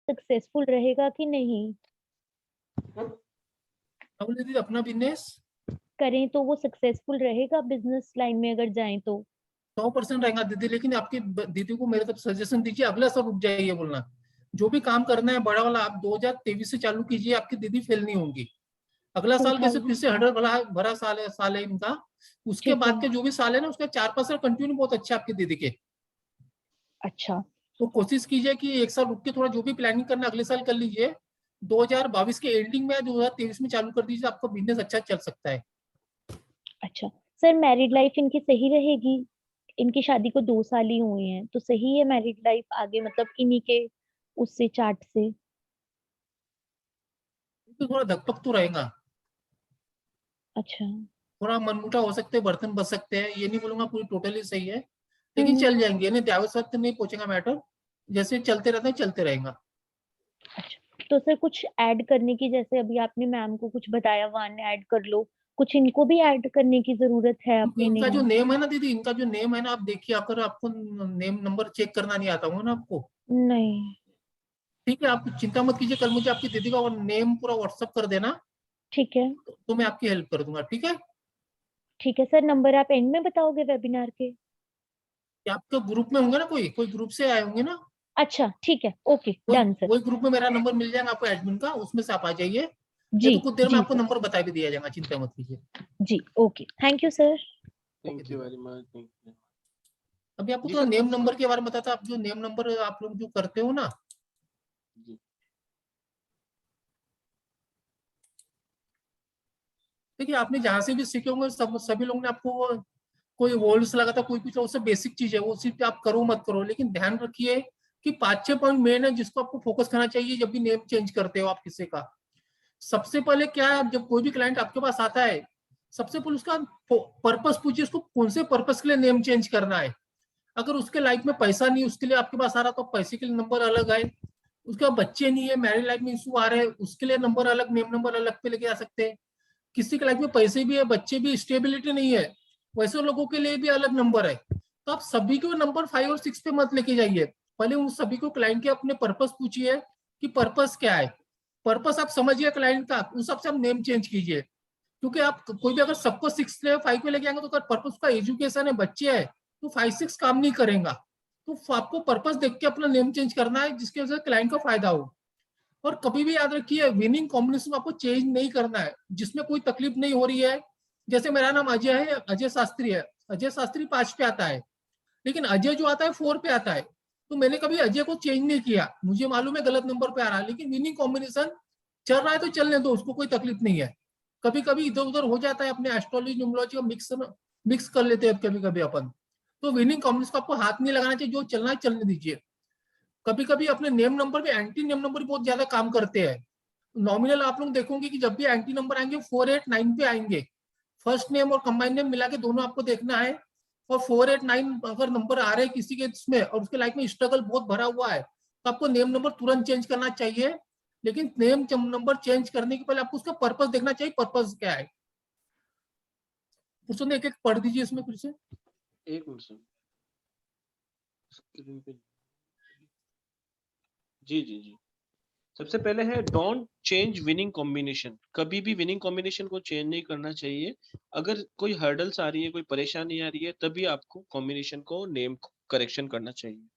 Successful रहेगा कि नहीं? अब दीदी अपना बिजनेस करें तो वो सक्सेसफुल रहेगा बिजनेस लाइन में अगर जाएं तो? 100% रहेगा दीदी, लेकिन आपकी दीदी को मेरे तरफ सजेशन दीजिए, अगला साल रुक जाइए बोलना। जो भी काम करना है बड़ा वाला आप 2023 से चालू कीजिए, आपकी दीदी फेल नहीं होंगी। अगला टू साल वैसे फिर थाउजेंड से हड़र भरा भरा साल है इनका। उसके ठीक है। बाद के जो भी साल है ना, उसका 4-5 साल कंटिन्यू बहुत अच्छा आपकी दीदी के। अच्छा। तो कोशिश कीजिए कि एक साल रुक के थोड़ा जो भी प्लानिंग करना अगले साल कर लीजिए। 2022 के एंडिंग में 2023 में चालू कर दीजिए, आपका बिजनेस अच्छा चल सकता है। अच्छा सर, मैरिड लाइफ इनकी सही रहेगी? इनकी शादी को 2 साल ही हुए हैं, तो सही है मैरिड लाइफ आगे, मतलब इन्हीं के उससे चार्ट से? तो थोड़ा धकपक तो रहेगा, अच्छा। थोड़ा मनमुटा हो सकते हैं, बर्तन बच सकते हैं, ये नहीं बोलूंगा पूरी टोटली सही है, लेकिन हम्म। चल जाएंगे, नहीं त्यावत वक्त नहीं पहुंचेगा मैटर। जैसे चलते रहते हैं चलते रहेगा। अच्छा तो सर कुछ ऐड करने की, जैसे अभी आपने मैम को कुछ बताया, वन ऐड कर लो, कुछ इनको भी ऐड करने की जरूरत है अपने इनका नेम जो में? नेम है ना दीदी, इनका जो नेम है ना, आप देखिए, अगर आपको नेम नंबर चेक करना नहीं आता होगा ना आपको, नहीं। ठीक है, आप चिंता मत कीजिए, कल मुझे आपकी दीदी का नेम पूरा व्हाट्सअप कर देना, ठीक है। तो मैं आपकी हेल्प कर दूंगा, ठीक है। ठीक है सर, नंबर आप एंड में बताओगे वेबिनार के? कि आपके ग्रुप में होंगे ना, कोई कोई ग्रुप से आए होंगे ना, अच्छा ठीक है, ओके कोई डन सर। कोई ग्रुप में मेरा नंबर मिल जाएगा आपको एडमिन का, उसमें से आप आ जाइए। नहीं जी। तो कुछ देर में जी आपको सर। नंबर बता भी दिया जाएगा, चिंता मत कीजिए। जी okay, thank you sir. Okay thank you दीदी। Very much, thank you. अभी आपको जी थोड़ा सर। नेम नंबर के बारे में बताता, आप जो नेम नंबर आप लोग जो करते हो ना, जी देखिए आपने जहां से भी सीखे होंगे, सभी लोगों ने आपको कोई वर्ड्स लगा था, कोई कुछ, उससे बेसिक चीज है वो, सिर्फ आप करो मत करो, लेकिन ध्यान रखिए कि 5-6 पॉइंट मेन है जिसको आपको फोकस करना चाहिए जब भी नेम चेंज करते हो आप किसी का। सबसे पहले क्या है, जब कोई भी क्लाइंट आपके पास आता है, सबसे पहले उसका पर्पस पूछिए, उसको कौन से पर्पस के लिए नेम चेंज करना है। अगर उसके लाइफ में पैसा नहीं उसके लिए आपके पास आ रहा, तो पैसे के लिए नंबर अलग आए। उसके बच्चे नहीं है, मैरिज लाइफ में इशू आ रहे हैं, उसके लिए नंबर अलग, नेम नंबर अलग पे लेके आ सकते हैं। किसी के लाइफ में पैसे भी है, बच्चे भी, स्टेबिलिटी नहीं है, वैसे लोगों के लिए भी अलग नंबर है। तो आप सभी को नंबर 5 और 6 पे मत लेके जाइए। पहले उन सभी को क्लाइंट के अपने पर्पस पूछिए कि पर्पस क्या है। पर्पस आप समझिए क्लाइंट का, उस सबसे आप नेम चेंज कीजिए। क्योंकि आप कोई भी अगर सबको 6 5 पे लेके आएंगे, तो अगर पर्पस का एजुकेशन है, बच्चे है, तो 5-6 काम नहीं करेगा। तो आपको पर्पस देख के अपना नेम चेंज करना है, जिसकी वजह से क्लाइंट का फायदा हो। और कभी भी याद रखिए, विनिंग कॉम्बिनेशन आपको चेंज नहीं करना है, जिसमें कोई तकलीफ नहीं हो रही है। जैसे मेरा नाम अजय है, अजय शास्त्री है, अजय शास्त्री 5 पे आता है, लेकिन अजय जो आता है 4 पे आता है। तो मैंने कभी अजय को चेंज नहीं किया, मुझे मालूम है गलत नंबर पे आ रहा है, लेकिन विनिंग कॉम्बिनेशन चल रहा है तो चलने दो, उसको कोई तकलीफ नहीं है। कभी कभी इधर उधर हो जाता है, अपने एस्ट्रोलॉजी न्यूमरोलॉजी का मिक्स मिक्स कर लेते हैं कभी कभी अपन। तो विनिंग कॉम्बिनेशन को आपको हाथ नहीं लगाना चाहिए, जो चलना है चलने दीजिए। कभी कभी अपने नेम नंबर पे एंटी नेम नंबर बहुत ज्यादा काम करते हैं। नॉमिनल आप लोग देखोगे कि जब भी एंटी नंबर आएंगे 4-8-9 पे आएंगे। फर्स्ट नेम और कंबाइंड नेम मिला के दोनों आपको देखना है। और 4-8-9 अगर नंबर आ रहे हैं किसी के इसमें, और उसके लाइफ में स्ट्रगल बहुत भरा हुआ है, तो आपको नेम नंबर तुरंत चेंज करना चाहिए। लेकिन नेम नंबर चेंज करने के पहले आपको उसका पर्पस देखना चाहिए, पर्पस क्या है। उसने एक एक पढ़ दीजिए इसमें फिर से। एक मिनट सर, स्क्रीन पे। जी जी जी। सबसे पहले है डोंट चेंज विनिंग कॉम्बिनेशन। कभी भी विनिंग कॉम्बिनेशन को चेंज नहीं करना चाहिए। अगर कोई हर्डल्स आ रही है, कोई परेशानी आ रही है, तभी आपको कॉम्बिनेशन को नेम करेक्शन करना चाहिए।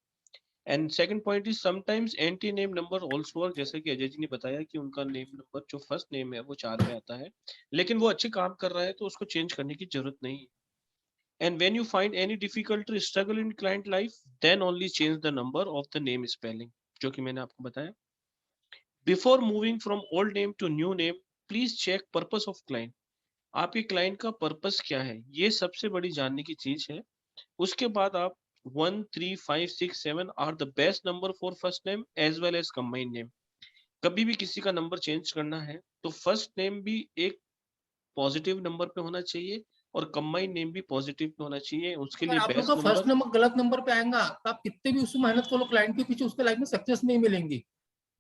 And second point is sometimes anti name number also work. जैसे कि अजय जी ने बताया कि उनका नेम नंबर जो फर्स्ट नेम है वो 4 पे आता है, लेकिन वो अच्छे काम कर रहा है, तो उसको चेंज करने की जरूरत नहीं है। And when you find any difficulty struggle in client life, then only change the number of the name spelling, जो कि मैंने आपको बताया। Before moving from old name to new name, please check purpose of client. आपके client का purpose क्या है, ये सबसे बड़ी जानने की चीज है। उसके बाद आप 1 3 5 6 7 are the best number for first name as well as combined name. कभी भी किसी का नंबर चेंज करना है तो फर्स्ट नेम भी एक पॉजिटिव नंबर पे होना चाहिए और कंबाइंड नेम भी पॉजिटिव पे होना चाहिए। उसके अगर लिए आप लोग का बेस्ट फर्स्ट नंबर। नंबर गलत नंबर पे आएगा, तो आप कितने भी उसमें मेहनत करो क्लाइंट के पीछे, उसके लाइफ में सक्सेस नहीं मिलेंगी।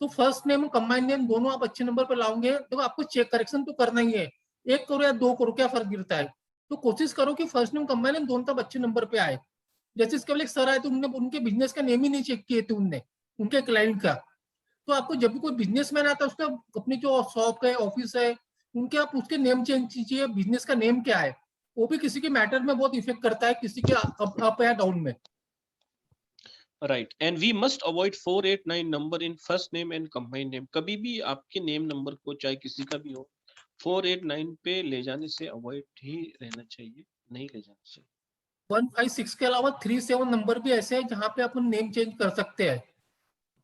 तो फर्स्ट नेम और कंबाइंड नेम दोनों आप अच्छे नंबर पर लाओगे, तो आपको चेक करेक्शन तो करना ही है। 1 करो या 2 करो, क्या फर्क गिरता है। तो कोशिश करो कि फर्स्ट नेम कंबाइंड नेम दोनों तब अच्छे नंबर पे आए। जैसे इसके एक सर आए, तो उनने उनके बिजनेस का नेम ही नहीं चेक किए थे उनने, उनके क्लाइंट का। तो आपको जब भी कोई बिजनेसमैन आता है उसका अपनी जो शॉप है, ऑफिस है, उनके आप उसके नेम चेंज कीजिए, बिजनेस का नेम क्या है, वो भी किसी के मैटर में बहुत इफेक्ट करता है, किसी के अप या डाउन में। Right, and we must avoid 489 number in first name and combined name. कभी भी आपके नेम नंबर को, चाहे किसी का भी हो, 489 पे ले जाने से अवॉइड ही रहना चाहिए, नहीं ले जाना चाहिए। 156 के अलावा 37 नंबर भी ऐसे हैं जहाँ पे अपन नेम चेंज कर सकते हैं।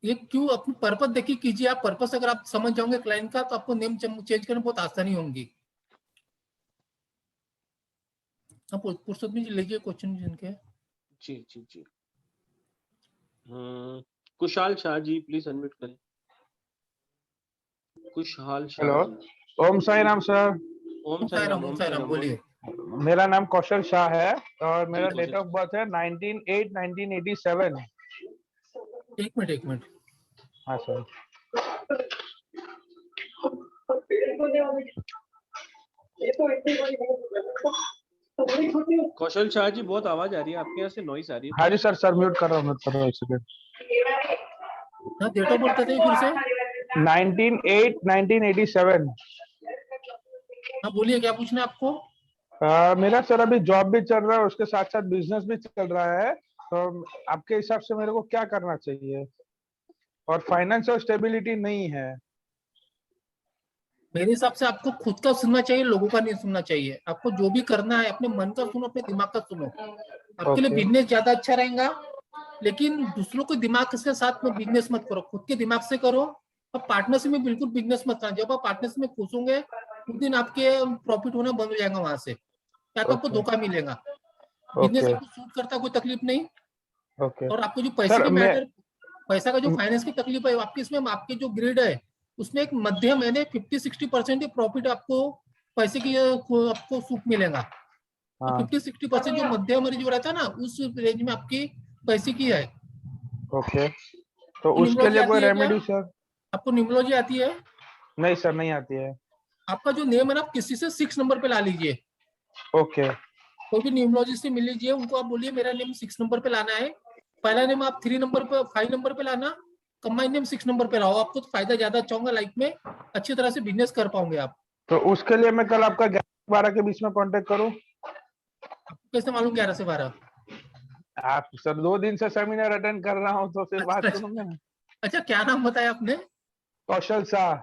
ये क्यों, अपनी पर्पस देखिए कीजिए आप, पर्पस अगर आप समझ जाओगे क्लाइंट का तो आपको नेम चेंज करने में बहुत आसानी होगी। आप पुरुषोत्तम जी लीजिए क्वेश्चन जिनके। जी जी जी। कुशाल शाह जी प्लीज अनम्यूट करें। कुशाल शाह हेलो, जी। ओम साई राम सर। ओम साई राम, ओम साई राम, बोलिए। मेरा नाम कौशल शाह है और मेरा जी, डेट कौशल ऑफ बर्थ है 19/8/1987। एक मिनट। हाँ सर। कौशल शाह जी, बहुत आवाज आ रही है आपके यहाँ से, नॉइस आ रही है। हाँ जी सर म्यूट कर रहा हूँ, एक सेकंड। डेट ऑफ बर्थ बताइए फिर से। 19/8/1987। हाँ बोलिए, क्या पूछना है आपको? मेरा सर अभी जॉब भी चल रहा है, उसके साथ साथ बिजनेस भी चल रहा है, तो आपके हिसाब से मेरे को क्या करना चाहिए? और फाइनेंशियल स्टेबिलिटी नहीं है। मेरे हिसाब से आपको खुद का सुनना चाहिए, लोगों का नहीं सुनना चाहिए। आपको जो भी करना है अपने मन का सुनो, अपने दिमाग का सुनो। आपके लिए ओके बिजनेस ज्यादा अच्छा रहेगा, लेकिन दूसरों के दिमाग के साथ में बिजनेस मत करो, खुद के दिमाग से करो। अब पार्टनरशिप में बिल्कुल बिजनेस मत करना। जब आप पार्टनरशिप में खुश होंगे उस दिन आपके प्रॉफिट होना बंद हो जाएगा वहां से, या तो आपको ओके धोखा मिलेगा। बिजनेस ओके आपको सूट करता, कोई तकलीफ नहीं। ओके और आपको जो पैसे सर के मैं मैटर, पैसा का जो फाइनेंस की तकलीफ है आपकी, इसमें आपके जो ग्रिड है उसमें एक मध्यम यानी 50-60% प्रॉफिट आपको पैसे की आपको सूट मिलेगा। और हाँ 50-60% जो मध्यम जो रहता है ना, उस रेंज में आपकी पैसे की है। ओके, तो उसके न्यूमरोलॉजी लिए कोई आती है क्या? Remedy sir? आपको न्यूमरोलॉजी आती है? नहीं सर, नहीं आती है। आपका जो नेम है ना, आप किसी से 6 नंबर पे ला लीजिए। ओके कोई भी न्यूमरोलॉजिस्ट से मिल लीजिए, उनको आप बोलिए मेरा नेम 6 नंबर पे लाना है। पहला नेम आप 3 नंबर पे, 5 नंबर पे लाना, कंबाइंड नेम 6 नंबर पे लाओ। आपको तो फायदा ज्यादा अच्छा होगा, लाइफ में अच्छी तरह से बिजनेस कर पाओगे आप। तो उसके लिए मैं कल आपका 11-12 के बीच में कांटेक्ट करूं? आपको कैसे मालूम 11 से 12? आप सर 2 दिन से सेमिनार अटेंड कर रहा हूं, तो फिर बात अच्छा, सुनूंगा ना। अच्छा क्या नाम बताया आपने? कौशल शाह।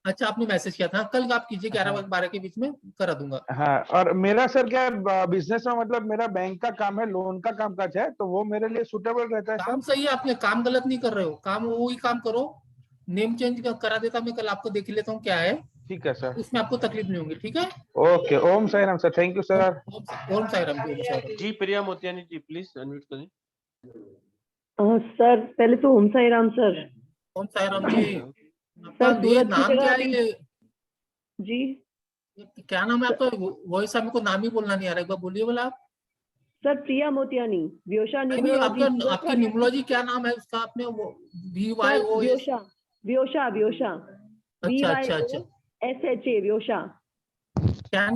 अच्छा, आपने मैसेज किया था, कल आप कीजिए 11 हाँ 12 के बीच में करा दूंगा। हाँ, और मेरा सर क्या है, बिजनेस में मतलब मेरा बैंक का काम है, लोन का काम काज है, तो वो मेरे लिए सुटेबल रहता है काम सर? सही है, आपने काम गलत नहीं कर रहे हो, काम वही काम करो। नेम चेंज करा देता मैं, कल आपको देख लेता हूँ क्या है, ठीक है सर। उसमें आपको तकलीफ नहीं होगी। ठीक है। Okay, Om Sai Ram sir, thank you sir. Om Sai Ram ji, Om Sai Ram. जी प्रिया मोतियानी जी प्लीज अनम्यूट करें। सर पहले तो ओम साई राम सर। ओम साई राम जी। आपका सर ये सूरज की नाम जगह क्या है? अभी जी ये क्या नाम है आपका? वॉइस हमको को नाम ही बोलना नहीं आ रहा, एक बार बोलिए बोला आप। सर प्रिया मोतियानी, व्योशा नहीं, न्यूमरोलॉजी। आपका आपकी न्यूमरोलॉजी क्या नाम है उसका? आपने वो सर VYO? व्योशा व्योशा व्योशा अच्छा अच्छा अच्छा। VYOSHA व्योशा। क्या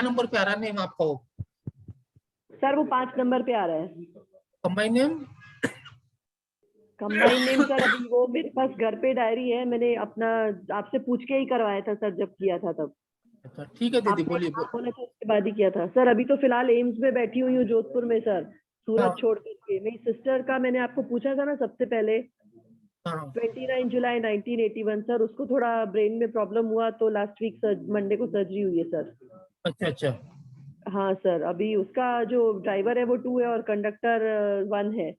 नंबर पे आ रहा नेम आपका? वो सर वो 5 नंबर पे आ रहा है। Combine name? Combine name sir अभी वो मेरे पास घर पे डायरी है, मैंने अपना आपसे पूछ के ही करवाया था सर, जब किया था तब। अच्छा ठीक है दीदी, आपने बोलिए हाँ बोला था, उसके बाद ही किया था सर। अभी तो फिलहाल एम्स में बैठी हुई हूँ जोधपुर में सर, सूरत छोड़ करके। मेरी सिस्टर का मैंने आपको पूछा था ना सबसे पहले, हाँ 29 जुलाई 1981 सर। उसको थोड़ा ब्रेन में प्रॉब्लम हुआ, तो लास्ट वीक मंडे को सर्जरी हुई है सर। अच्छा अच्छा। हाँ सर, अभी उसका जो ड्राइवर है वो 2 है और कंडक्टर 1 है।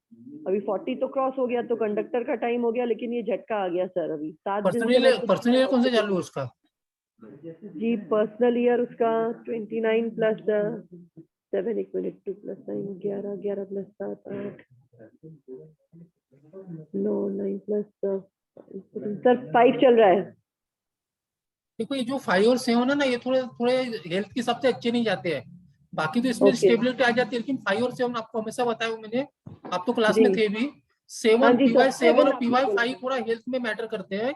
अभी 40 तो क्रॉस हो गया, तो कंडक्टर का टाइम हो गया, लेकिन ये झटका आ गया सर। अभी 7 दिन से मैं पर्सनल कौन से चालू है उसका? जी पर्सनल ईयर उसका 29 plus 7, 1 minute, 2 plus 9 11, 11 plus 7 8 9 9 plus sir 5 चल रहा है। देखो ये जो 5 और 7 है ना, ये थोड़े थोड़े हेल्थ के हिसाब से अच्छे नहीं जाते हैं। बाकी तो इसमें ओके स्टेबिलिटी आ जाती है, लेकिन 5 और 7 आपको हमेशा बताया मैंने, आप तो क्लास जी में थे भी। हाँ 7 जी सर, PY7 और 7 आपने बोला PY5 था। थोड़ा हेल्थ में मैटर करते हैं।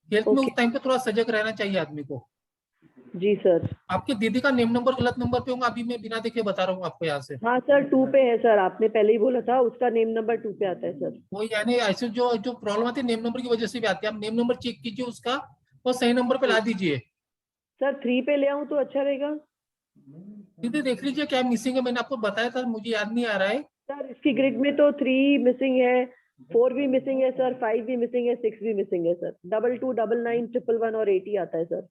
हेल्थ में ओके उस टाइम पे थोड़ा सजग रहना चाहिए आदमी को। जी सर। आपके दीदी का नेम नंबर गलत नंबर पे होगा, अभी मैं बिना देखे बता रहा हूँ आपको यहाँ से। हाँ सर 2 पे है सर, आपने पहले ही बोला था, उसका नेम नंबर 2 पे आता है सर। वो यानी ऐसे जो जो प्रॉब्लम आती है नेम नंबर की वजह से भी आती है, आप नेम नंबर चेक कीजिए उसका और सही नंबर पे ला दीजिए। सर 3 पे ले आऊं तो अच्छा रहेगा? दीदी देख लीजिए क्या मिसिंग है, मैंने आपको बताया था, मुझे याद नहीं आ रहा है। सर इसकी ग्रिड में तो 3 मिसिंग है, 4 भी मिसिंग है सर, 5 भी मिसिंग है, 6 भी मिसिंग है सर, 22 99 111 और 80 आता है सर।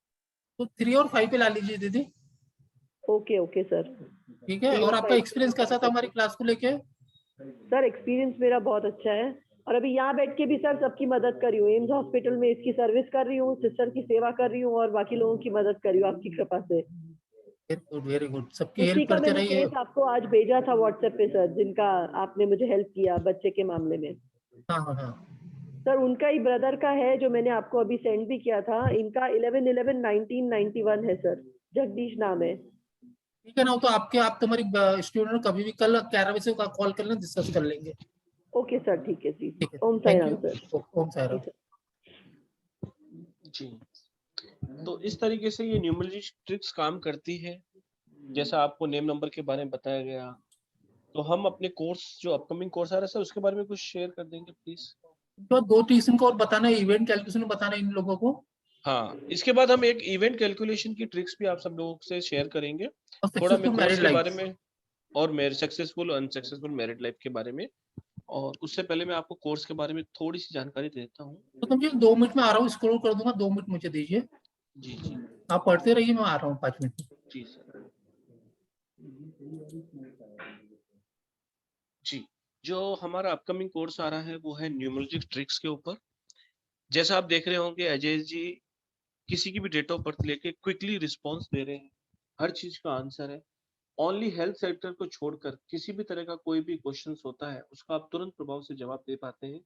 तो 3 और 5 पे ला लीजिए दीदी। Okay okay sir. ठीक है, 3 और और आपका 5 एक्सपीरियंस कैसा था हमारी क्लास को लेके? सर एक्सपीरियंस मेरा बहुत अच्छा है, और अभी यहाँ बैठ के भी सर सबकी मदद कर रही हूँ, एम्स हॉस्पिटल में इसकी सर्विस कर रही हूँ, सिस्टर की सेवा कर रही हूँ और बाकी लोगों की मदद कर रही हूँ आपकी कृपा से। वेरी गुड वेरी गुड, सबकी उसी हेल्प का करते मैंने रहिए। केस आपको आज भेजा था व्हाट्सएप पे सर, जिनका आपने मुझे हेल्प किया बच्चे के मामले में। हाँ हाँ हाँ, सर उनका ही ब्रदर का है जो मैंने आपको अभी सेंड भी किया था, इनका 11/11/1991 है सर, जगदीश नाम है। ठीक है ना, तो आपके आप तुम्हारी स्टूडेंट कभी भी कल 11 बजे से कॉल कर लेना, डिस्कस कर लेंगे। ओके सर, ठीक है जी। ठीक है, Om Sai thank Ram you. Sir. Om Sai ji Ram. Sir. जी, तो इस तरीके से ये न्यूमरोलॉजी ट्रिक्स काम करती है। जैसा आपको नेम नंबर के बारे में बताया गया, तो हम अपने कोर्स जो अपकमिंग कोर्स आ रहा है सर, उसके बारे में कुछ शेयर कर देंगे प्लीज। तो 2 ट्यूशन को और बताना है, इवेंट कैलकुलेशन बताना है इन लोगों को। हाँ, इसके बाद हम एक इवेंट कैलकुलेशन की ट्रिक्स भी आप सब लोगों से शेयर करेंगे, और थोड़ा मैं सक्सेसफुल कोर्स मैरिड के बारे लाइफ। में और मेरे सक्सेसफुल अनसक्सेसफुल मैरिड लाइफ के बारे में। और उससे पहले मैं आपको कोर्स के बारे में थोड़ी सी जानकारी देता हूँ। तो तुम 2 मिनट में आ रहा हूँ, स्क्रॉल कर दूंगा, 2 मिनट मुझे दीजिए। जी जी आप पढ़ते रहिए, मैं आ रहा हूँ 5 मिनट में। जी सर। जी, जो हमारा अपकमिंग कोर्स आ रहा है वो है न्यूमरोलॉजी ट्रिक्स के ऊपर। जैसा आप देख रहे होंगे अजय जी किसी की भी डेट ऑफ बर्थ लेके क्विकली रिस्पॉन्स दे रहे हैं, हर चीज का आंसर है। ओनली हेल्थ सेक्टर को छोड़कर किसी भी तरह का कोई भी क्वेश्चन होता है उसका आप तुरंत प्रभाव से जवाब दे पाते हैं।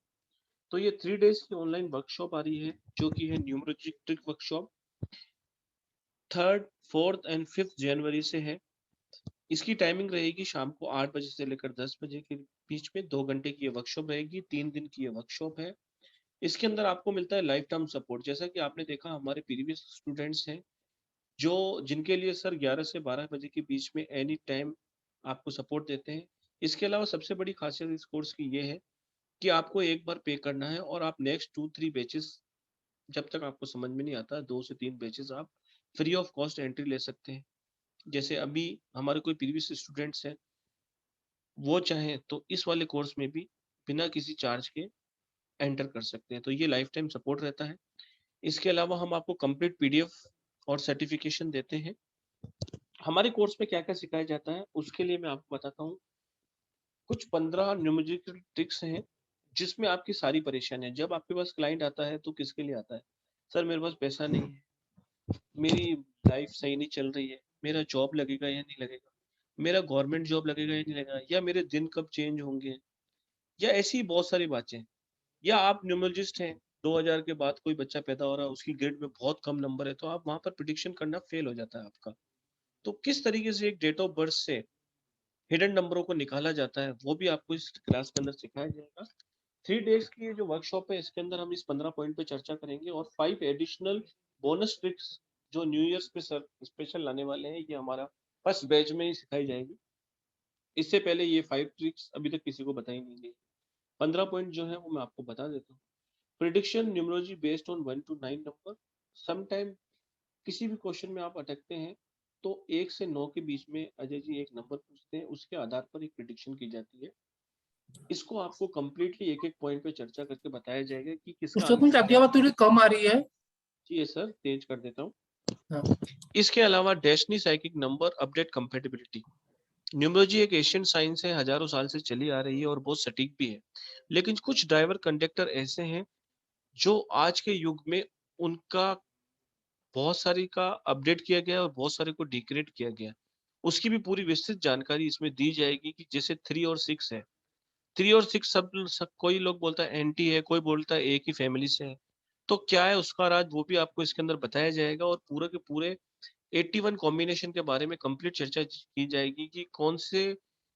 तो ये 3 डेज की ऑनलाइन वर्कशॉप आ रही है जो कि है numerology trick workshop. 3rd 4th and 5th जनवरी से है। इसकी टाइमिंग रहेगी शाम को 8 बजे से लेकर 10 बजे के बीच में। 2 घंटे की ये वर्कशॉप रहेगी, 3 दिन की ये वर्कशॉप है। इसके अंदर आपको मिलता है लाइफ टाइम सपोर्ट। जैसा कि आपने देखा हमारे प्रीवियस स्टूडेंट्स हैं जो जिनके लिए सर 11 से 12 बजे के बीच में एनी टाइम आपको सपोर्ट देते हैं। इसके अलावा सबसे बड़ी खासियत इस कोर्स की ये है कि आपको एक बार पे करना है और आप नेक्स्ट 2-3 बैचेस जब तक आपको समझ में नहीं आता 2 से 3 बैचेस आप फ्री ऑफ कॉस्ट एंट्री ले सकते हैं। जैसे अभी हमारे कोई प्रीवियस स्टूडेंट्स हैं, वो चाहें तो इस वाले कोर्स में भी बिना किसी चार्ज के एंटर कर सकते हैं। तो ये लाइफ टाइम सपोर्ट रहता है। इसके अलावा हम आपको कंप्लीट पीडीएफ और सर्टिफिकेशन देते हैं। हमारे कोर्स में क्या क्या सिखाया जाता है उसके लिए मैं आपको बताता हूँ। कुछ 15 न्यूमेरिकल ट्रिक्स हैं जिसमें आपकी सारी परेशानियां, जब आपके पास क्लाइंट आता है तो किसके लिए आता है? सर मेरे पास पैसा नहीं है, मेरी लाइफ सही नहीं चल रही है, मेरा जॉब लगेगा या नहीं लगेगा, मेरा गवर्नमेंट जॉब लगेगा या नहीं लगेगा, या मेरे दिन कब चेंज होंगे, या ऐसी बहुत सारी बातें। या आप न्यूमरोलॉजिस्ट हैं, 2000 के बाद कोई बच्चा पैदा हो रहा है, उसकी ग्रेड में बहुत कम नंबर है, तो आप वहां पर प्रिडिक्शन करना फेल हो जाता है आपका। तो किस तरीके से एक डेट ऑफ बर्थ से हिडन नंबरों को निकाला जाता है वो भी आपको इस क्लास के अंदर सिखाया जाएगा। 3 डेज की ये जो वर्कशॉप है इसके अंदर हम इस 15 पॉइंट पे चर्चा करेंगे और 5 एडिशनल बोनस ट्रिक्स जो न्यू ईयर्स पे सर स्पेशल लाने वाले हैं, ये हमारा फर्स्ट बैच में ही सिखाई जाएगी। इससे पहले ये 5 ट्रिक्स अभी तक किसी को बताई नहीं गई। 15 पॉइंट जो है वो मैं आपको बता देता हूँ। Prediction numerology based on 1 to 9 number. Sometime किसी भी क्वेश्चन में आप अटकते हैं तो 1 से 9 के बीच में अजय जी एक नंबर पूछते हैं, उसके आधार पर एक प्रिडिक्शन की जाती है। इसको आपको कंप्लीटली एक एक पॉइंट पे चर्चा करके बताया जाएगा कि किसका पुरुषोत्तम, आंसर आपकी क्या आवाज थोड़ी कम आ रही है। है। सर तेज कर देता हूँ। हाँ। इसके अलावा destiny psychic number update compatibility. Numerology एक एशियन साइंस है, हजारों साल से चली आ रही है और बहुत सटीक भी है। लेकिन कुछ ड्राइवर कंडक्टर ऐसे हैं जो आज के युग में उनका बहुत सारी का अपडेट किया गया और बहुत सारे को डिग्रेड किया गया। उसकी भी पूरी विस्तृत जानकारी इसमें दी जाएगी कि जैसे 3 और 6 है। 3 और 6 सब कोई लोग बोलता है एंटी है, कोई बोलता है एक ही फैमिली से है। तो क्या है उसका राज वो भी आपको इसके अंदर बताया जाएगा और पूरे के पूरे 81 कॉम्बिनेशन के बारे में कंप्लीट चर्चा की जाएगी कि कौन से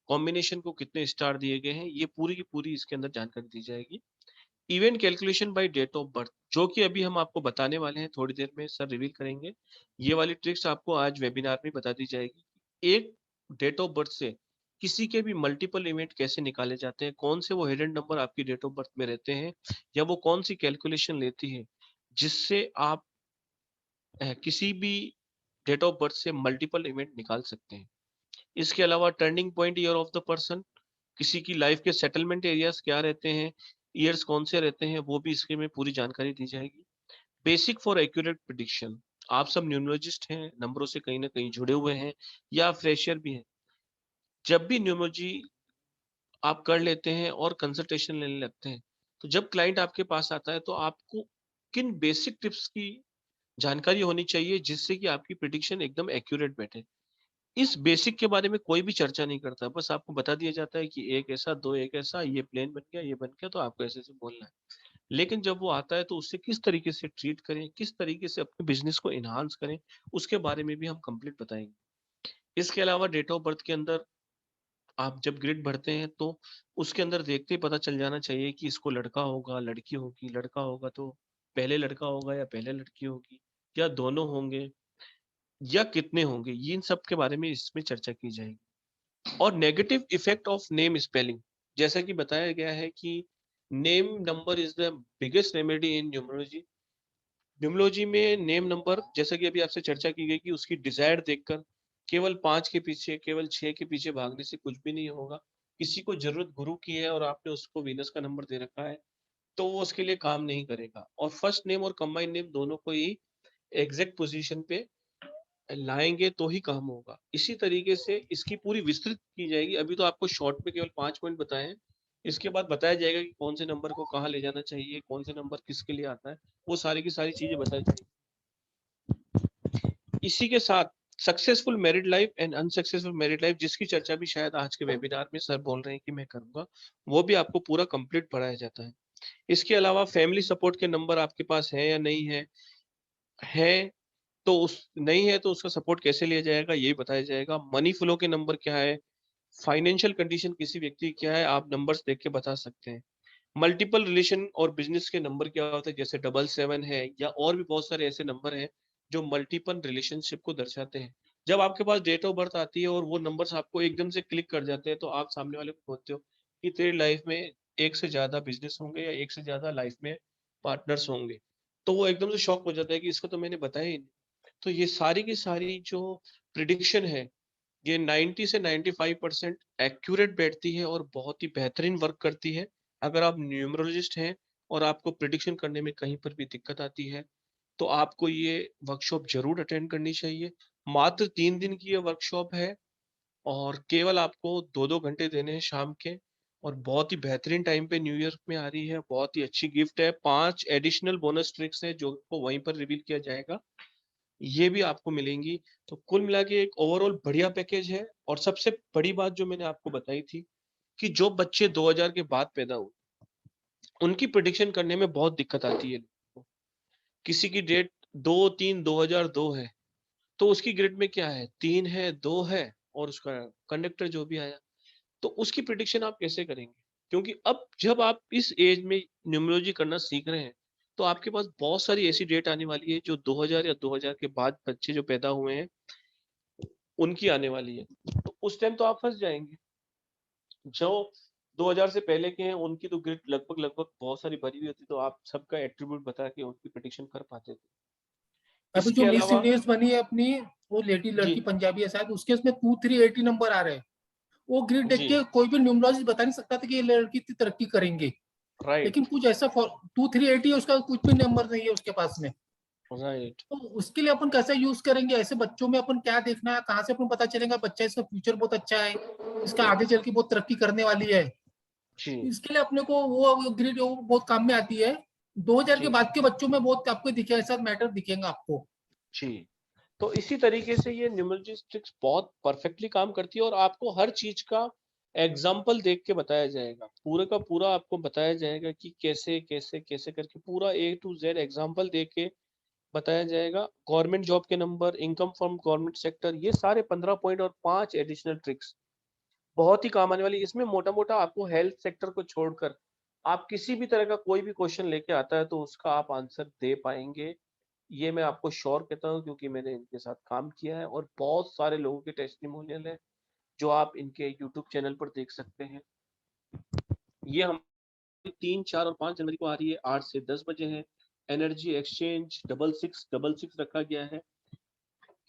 कॉम्बिनेशन को कितने स्टार दिए गए हैं। ये पूरी की पूरी इसके अंदर जानकारी दी जाएगी। Event calculation by date of birth, जो कि अभी हम आपको बताने वाले हैं, थोड़ी देर में सर रिवील करेंगे। ये वाली ट्रिक्स आपको आज वेबिनार में बता दी जाएगी। एक डेट ऑफ बर्थ से किसी के भी मल्टीपल इवेंट कैसे निकाले जाते हैं, कौन से वो हिडन नंबर आपकी डेट ऑफ बर्थ में रहते हैं, या वो कौन सी कैलकुलेशन लेती है जिससे आप किसी भी डेट ऑफ बर्थ से मल्टीपल इवेंट निकाल सकते हैं। इसके अलावा turning point year of the person, किसी की लाइफ के सेटलमेंट एरियाज क्या रहते हैं, ईयर्स कौन से रहते हैं, वो भी इसके में पूरी जानकारी दी जाएगी। बेसिक फॉर एक्यूरेट प्रिडिक्शन, आप सब न्यूमरोलॉजिस्ट हैं, नंबरों से कहीं ना कहीं जुड़े हुए हैं या फ्रेशर भी हैं। जब भी न्यूमरोलॉजी आप कर लेते हैं और कंसल्टेशन लेने लगते हैं, तो जब क्लाइंट आपके पास आता है तो आपको किन बेसिक टिप्स की जानकारी होनी चाहिए जिससे कि आपकी प्रिडिक्शन एकदम एक्यूरेट बैठे। इस बेसिक के बारे में कोई भी चर्चा नहीं करता, बस आपको बता दिया जाता है कि एक ऐसा, दो एक ऐसा, ये प्लेन बन गया, ये बन गया, तो आपको ऐसे ऐसे बोलना है। लेकिन जब वो आता है तो उससे किस तरीके से ट्रीट करें, किस तरीके से अपने बिजनेस को एनहांस करें, उसके बारे में भी हम कंप्लीट बताएंगे। इसके अलावा डेट ऑफ बर्थ के अंदर आप जब ग्रिड भरते हैं तो उसके अंदर देखते ही पता चल जाना चाहिए कि इसको लड़का होगा, लड़की होगी। लड़का होगा तो पहले लड़का होगा या पहले लड़की होगी, या दोनों होंगे, या कितने होंगे, ये इन सब के बारे में इसमें चर्चा की जाएगी। और negative effect of name spelling, जैसा कि बताया गया है कि name number is the biggest remedy in numerology. Numerology में नेम नंबर, जैसा कि अभी आपसे चर्चा की गई कि उसकी डिजायर देखकर केवल 5 के पीछे, केवल 6 के पीछे भागने से कुछ भी नहीं होगा। किसी को जरूरत गुरु की है और आपने उसको वीनस का नंबर दे रखा है तो वो उसके लिए काम नहीं करेगा। और फर्स्ट नेम और कंबाइन नेम दोनों को ही एग्जैक्ट पोजीशन पे लाएंगे तो ही काम होगा। इसी तरीके से इसकी पूरी विस्तृत की जाएगी। अभी तो आपको शॉर्ट में केवल 5 पॉइंट बताए हैं, इसके बाद बताया जाएगा कि कौन से नंबर को कहाँ ले जाना चाहिए, कौन से नंबर किसके लिए आता है, वो सारी की सारी चीजें बताई जाएगी। इसी के साथ successful married life and unsuccessful married life, जिसकी चर्चा भी शायद आज के वेबिनार में सर बोल रहे हैं कि मैं करूंगा, वो भी आपको पूरा कंप्लीट पढ़ाया जाता है। इसके अलावा फैमिली सपोर्ट के नंबर आपके पास है या नहीं है तो उस नहीं है तो उसका सपोर्ट कैसे लिया जाएगा, यही बताया जाएगा। मनी फ्लो के नंबर क्या है, फाइनेंशियल कंडीशन किसी व्यक्ति की क्या है, आप नंबर्स देख के बता सकते हैं। मल्टीपल रिलेशन और बिजनेस के नंबर क्या होते हैं, जैसे 77 है, या और भी बहुत सारे ऐसे नंबर हैं जो मल्टीपल रिलेशनशिप को दर्शाते हैं। जब आपके पास डेट ऑफ बर्थ आती है और वो नंबर्स आपको एकदम से क्लिक कर जाते हैं, तो आप सामने वाले को बोलते हो कि तेरी लाइफ में एक से ज्यादा बिजनेस होंगे या एक से ज्यादा लाइफ में पार्टनर्स होंगे, तो वो एकदम से शॉक हो जाता है कि इसको तो मैंने बताया ही नहीं। तो ये सारी की सारी जो प्रिडिक्शन है, ये 90 से 95% एक्यूरेट बैठती है और बहुत ही बेहतरीन वर्क करती है। अगर आप न्यूमरोलॉजिस्ट हैं और आपको प्रिडिक्शन करने में कहीं पर भी दिक्कत आती है तो आपको ये वर्कशॉप जरूर अटेंड करनी चाहिए। मात्र 3 दिन की ये वर्कशॉप है और केवल आपको 2-2 घंटे देने हैं शाम के, और बहुत ही बेहतरीन टाइम पे न्यू ईयर में आ रही है। बहुत ही अच्छी गिफ्ट है, 5 एडिशनल बोनस ट्रिक्स है जो को वहीं पर रिवील किया जाएगा, ये भी आपको मिलेंगी। तो कुल मिला के एक ओवरऑल बढ़िया पैकेज है। और सबसे बड़ी बात जो मैंने आपको बताई थी कि जो बच्चे 2000 के बाद पैदा हुए उनकी प्रिडिक्शन करने में बहुत दिक्कत आती है। किसी की डेट 2-3-2002 है तो उसकी ग्रिड में क्या है, 3 है, 2 है, और उसका कंडक्टर जो भी आया, तो उसकी प्रिडिक्शन आप कैसे करेंगे? क्योंकि अब जब आप इस एज में न्यूमरोलॉजी करना सीख रहे हैं तो आपके पास बहुत सारी ऐसी डेट आने वाली है जो 2000 या 2000 के बाद बच्चे जो पैदा हुए हैं उनकी आने वाली है। तो उस टाइम तो आप फंस जाएंगे। जो 2000 से पहले के हैं उनकी तो ग्रिड लगभग लगभग बहुत सारी भरी हुई होती, तो आप सबका एट्रीब्यूट बता के उनकी प्रिडिक्शन कर पाते थे। अभी जो इसके मिस अलावा यूनिवर्स बनी है अपनी, वो लेडी जी लड़की पंजाबी है शायद, उसके उसमें 2380 नंबर आ रहे हैं। वो ग्रिड देख जी के कोई भी न्यूमरोलॉजिस्ट बता नहीं सकता था कि ये लड़की इतनी तरक्की करेंगे। लेकिन राइट कुछ ऐसा 2380 है, उसका कुछ भी नंबर नहीं है उसके पास में। राइट तो उसके लिए अपन कैसे यूज करेंगे, ऐसे बच्चों में अपन क्या देखना है, कहाँ से अपन पता चलेगा बच्चा इसका फ्यूचर बहुत अच्छा है, इसका आगे चल के बहुत तरक्की करने वाली है। जी इसके लिए अपने को वो ग्रिड वो बहुत काम में आती है। 2000 के जी बाद के बच्चों में बहुत आपको दिखे ऐसा मैटर दिखेगा आपको। जी। तो इसी तरीके से ये न्यूमरोलॉजिस्टिक्स बहुत परफेक्टली काम करती है और आपको हर चीज का एग्जाम्पल देख के बताया जाएगा, पूरा का पूरा आपको बताया जाएगा कि कैसे कैसे कैसे करके पूरा A to Z एग्जाम्पल दे के बताया जाएगा। गवर्नमेंट जॉब के number, income from government sector, ये सारे 15 पॉइंट और 5 एडिशनल ट्रिक्स बहुत ही काम आने वाली। इसमें मोटा मोटा आपको हेल्थ सेक्टर को छोड़कर आप किसी भी तरह का कोई भी क्वेश्चन लेके आता है तो उसका आप आंसर दे पाएंगे, ये मैं आपको श्योर कहता हूँ, क्योंकि मैंने इनके साथ काम किया है और बहुत सारे लोगों के टेस्टिमोनियल है जो आप इनके यूट्यूब चैनल पर देख सकते हैं। ये हम 3, 4 और 5 जनवरी को आ रही है, 8 से 10 बजे है। एनर्जी एक्सचेंज 6666 रखा गया है।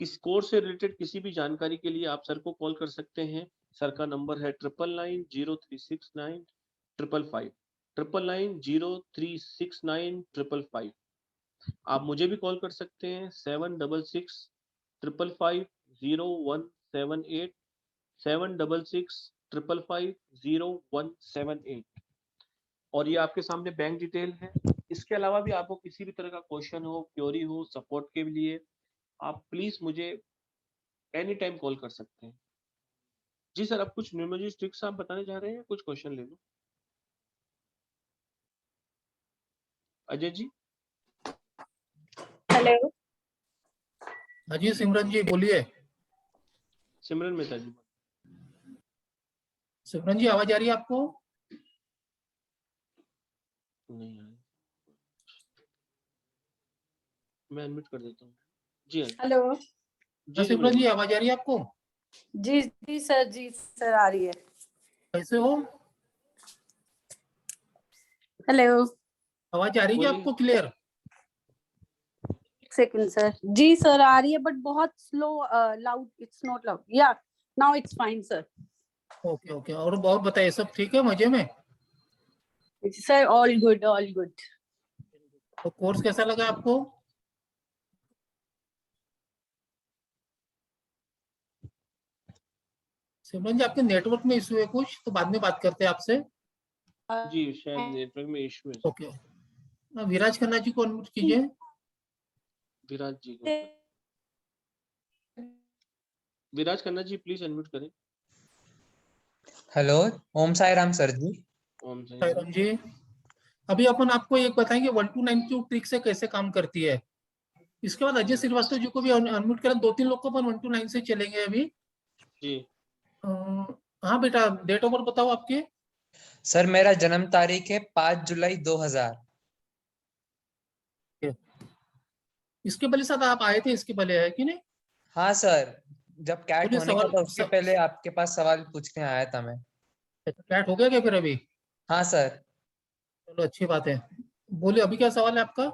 इस कोर्स से रिलेटेड किसी भी जानकारी के लिए आप सर को कॉल कर सकते हैं। सर का नंबर है 9990369555 9990369555। आप मुझे भी कॉल कर सकते हैं 7665550178 7665550178। और ये आपके सामने बैंक डिटेल है। इसके अलावा भी आपको किसी भी तरह का क्वेश्चन हो, क्वेरी हो, सपोर्ट के लिए आप प्लीज मुझे एनी टाइम कॉल कर सकते हैं। जी सर, आप कुछ न्यूमरोलॉजी ट्रिक्स आप बताने जा रहे हैं, कुछ क्वेश्चन ले लो। अजय जी। हेलो। हाँ जी सिमरन जी बोलिए। सिमरन मेहता जी। सिमरन जी आवाज आ रही है आपको? नहीं है, मैं अनम्यूट कर देता हूँ। जी हाँ। हेलो। हाँ सिमरन जी आवाज आ रही है आपको? जी जी सर आ रही है। कैसे हो? हेलो। आवाज आ रही है बोलिए। आपको क्लियर? एक सेकंड सर। जी सर आ रही है बट बहुत slow, loud, it's not loud. या now it's fine sir. Okay okay. और बताइए, सब ठीक है, मजे में? Sir all good all good. तो कोर्स कैसा लगा आपको? सिमरन जी आपके नेटवर्क में इशू है कुछ, तो बाद में बात करते हैं आपसे। जी शायद नेटवर्क में इशू है। ओके। विराज खन्ना जी को अनम्यूट कीजिए। विराज जी को, विराज खन्ना जी प्लीज अनम्यूट करें। हेलो, ओम साई राम सर जी। ओम साई साईराम जी, अभी अपन आपको एक बताएंगे 1 to 9 की ट्रिक से कैसे काम करती है। इसके बाद अजय श्रीवास्तव जी को भी अनम्यूट करें। 2-3 लोग को अपन 1 to 9 से चलेंगे अभी। जी। हाँ बेटा, डेट ऑफ बर्थ बताओ आपके। सर मेरा जन्म तारीख है 5 जुलाई 2000। इसके पहले साथ आप आए थे, इसके पहले है कि नहीं? हाँ सर, जब कैट बोलिए होने का था उसके सवाल। पहले आपके पास सवाल पूछने आया था मैं। कैट हो गया क्या फिर अभी? हाँ सर। चलो अच्छी बात है। बोलिए अभी क्या सवाल है आपका?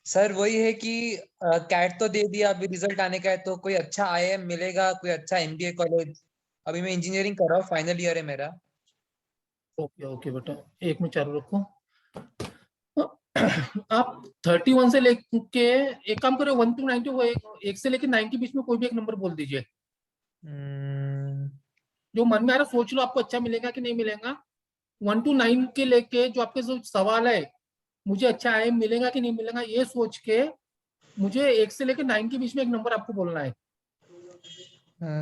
सर वही है कि कैट तो दे दिया, अभी रिजल्ट आने का है, तो कोई अच्छा आईआईएम मिलेगा, कोई अच्छा एमबीए कॉलेज। अभी मैं इंजीनियरिंग कर रहा हूँ, फाइनल ईयर है मेरा। ओके ओके बेटा, एक मिनट चालू रखो। आप 31 से लेके, एक काम करो 1 to 90, एक से लेके 90 बीच में कोई भी एक नंबर बोल दीजिए। जो मन में आ रहा सोच लो, आपको अच्छा मिलेगा कि नहीं मिलेगा। 1 to 9 के लेके जो आपके जो सवाल है, मुझे अच्छा आईएम मिलेगा कि नहीं मिलेगा, ये सोच के मुझे 1 से लेके 9 के बीच में एक नंबर आपको बोलना है।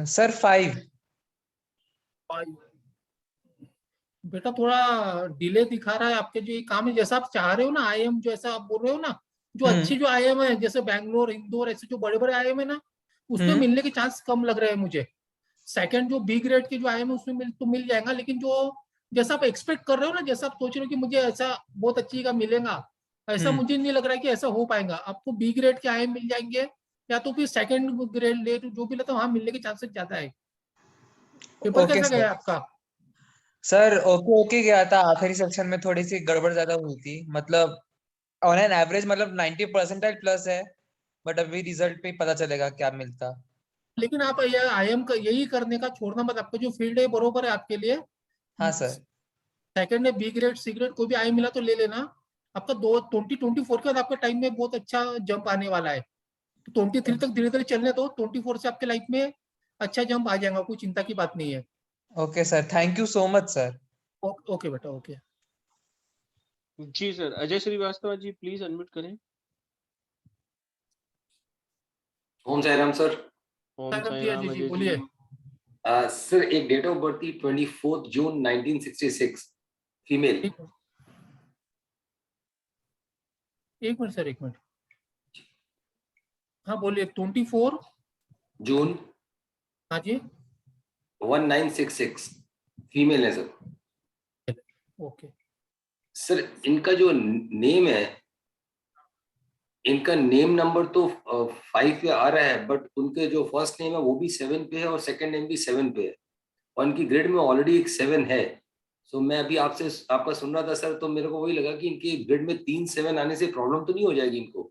सर 5। बेटा थोड़ा डिले दिखा रहा है आपके जो ये काम है, जैसा आप चाह रहे हो ना आईएम, जो ऐसा आप बोल रहे हो ना, जो अच्छी जो आईएम है जैसे बैंगलोर, इंदौर, ऐसे जो बड़े बड़े आईएम है ना, उसमें मिलने के चांस कम लग रहे हैं मुझे। सेकंड जो बी ग्रेड के जो आईएम है उसमें मिल जाएगा, लेकिन जो जैसा आप एक्सपेक्ट कर रहे हो ना, जैसा आप सोच रहे हो कि मुझे ऐसा बहुत अच्छी का मिलेगा, ऐसा मुझे नहीं लग रहा है कि ऐसा हो पाएगा। आपको बी ग्रेड के आईएम मिल जाएंगे, या तो फिर सेकंड ग्रेड ले जो भी लेता, वहां मिलने के चांसेस ज्यादा है। पेपर ओके कैसा सर। गया आपका? सर ओके ओके गया था, आखिरी सेक्शन में थोड़ी सी गड़बड़ ज्यादा हुई थी, मतलब ऑन एन एवरेज मतलब 90% प्लस है, बट अभी रिजल्ट पे ही पता चलेगा क्या मिलता। लेकिन आप ये आईएम का यही करने का छोड़ना मत, आपका जो फील्ड है बरोबर है आपके लिए। हाँ सर। सेकंड में बी ग्रेड सी ग्रेड कोई भी आई मिला तो ले लेना। आपका 2024 के बाद आपका टाइम में बहुत अच्छा जंप आने वाला है। 23 तक धीरे धीरे चलने दो, 24 से आपके लाइफ में अच्छा जंप आ जाएगा, कोई चिंता की बात नहीं है। Okay sir, thank you so much sir. Okay बेटा, ओके। जी sir, Ajay Shrivastava ji please unmute करें। ओम साईराम सर। ओम साई जी राम अजय जी अजय बोलिए। जी। सर एक डेट ऑफ बर्थ थी 24 जून 1966, फीमेल। एक मिनट सर, एक मिनट। हाँ बोलिए। 24 जून हाँ जी 1966, फीमेल है सर। ओके। सर इनका जो नेम है, इनका नेम नंबर तो 5 पे आ रहा है, बट उनके जो फर्स्ट नेम है वो भी 7 पे है और सेकंड नेम भी 7 पे है, और उनकी ग्रेड में ऑलरेडी एक 7 है। सो मैं अभी आपसे आपका सुन रहा था सर, तो मेरे को वही लगा कि इनके ग्रेड में 3 7 आने से प्रॉब्लम तो नहीं हो जाएगी इनको?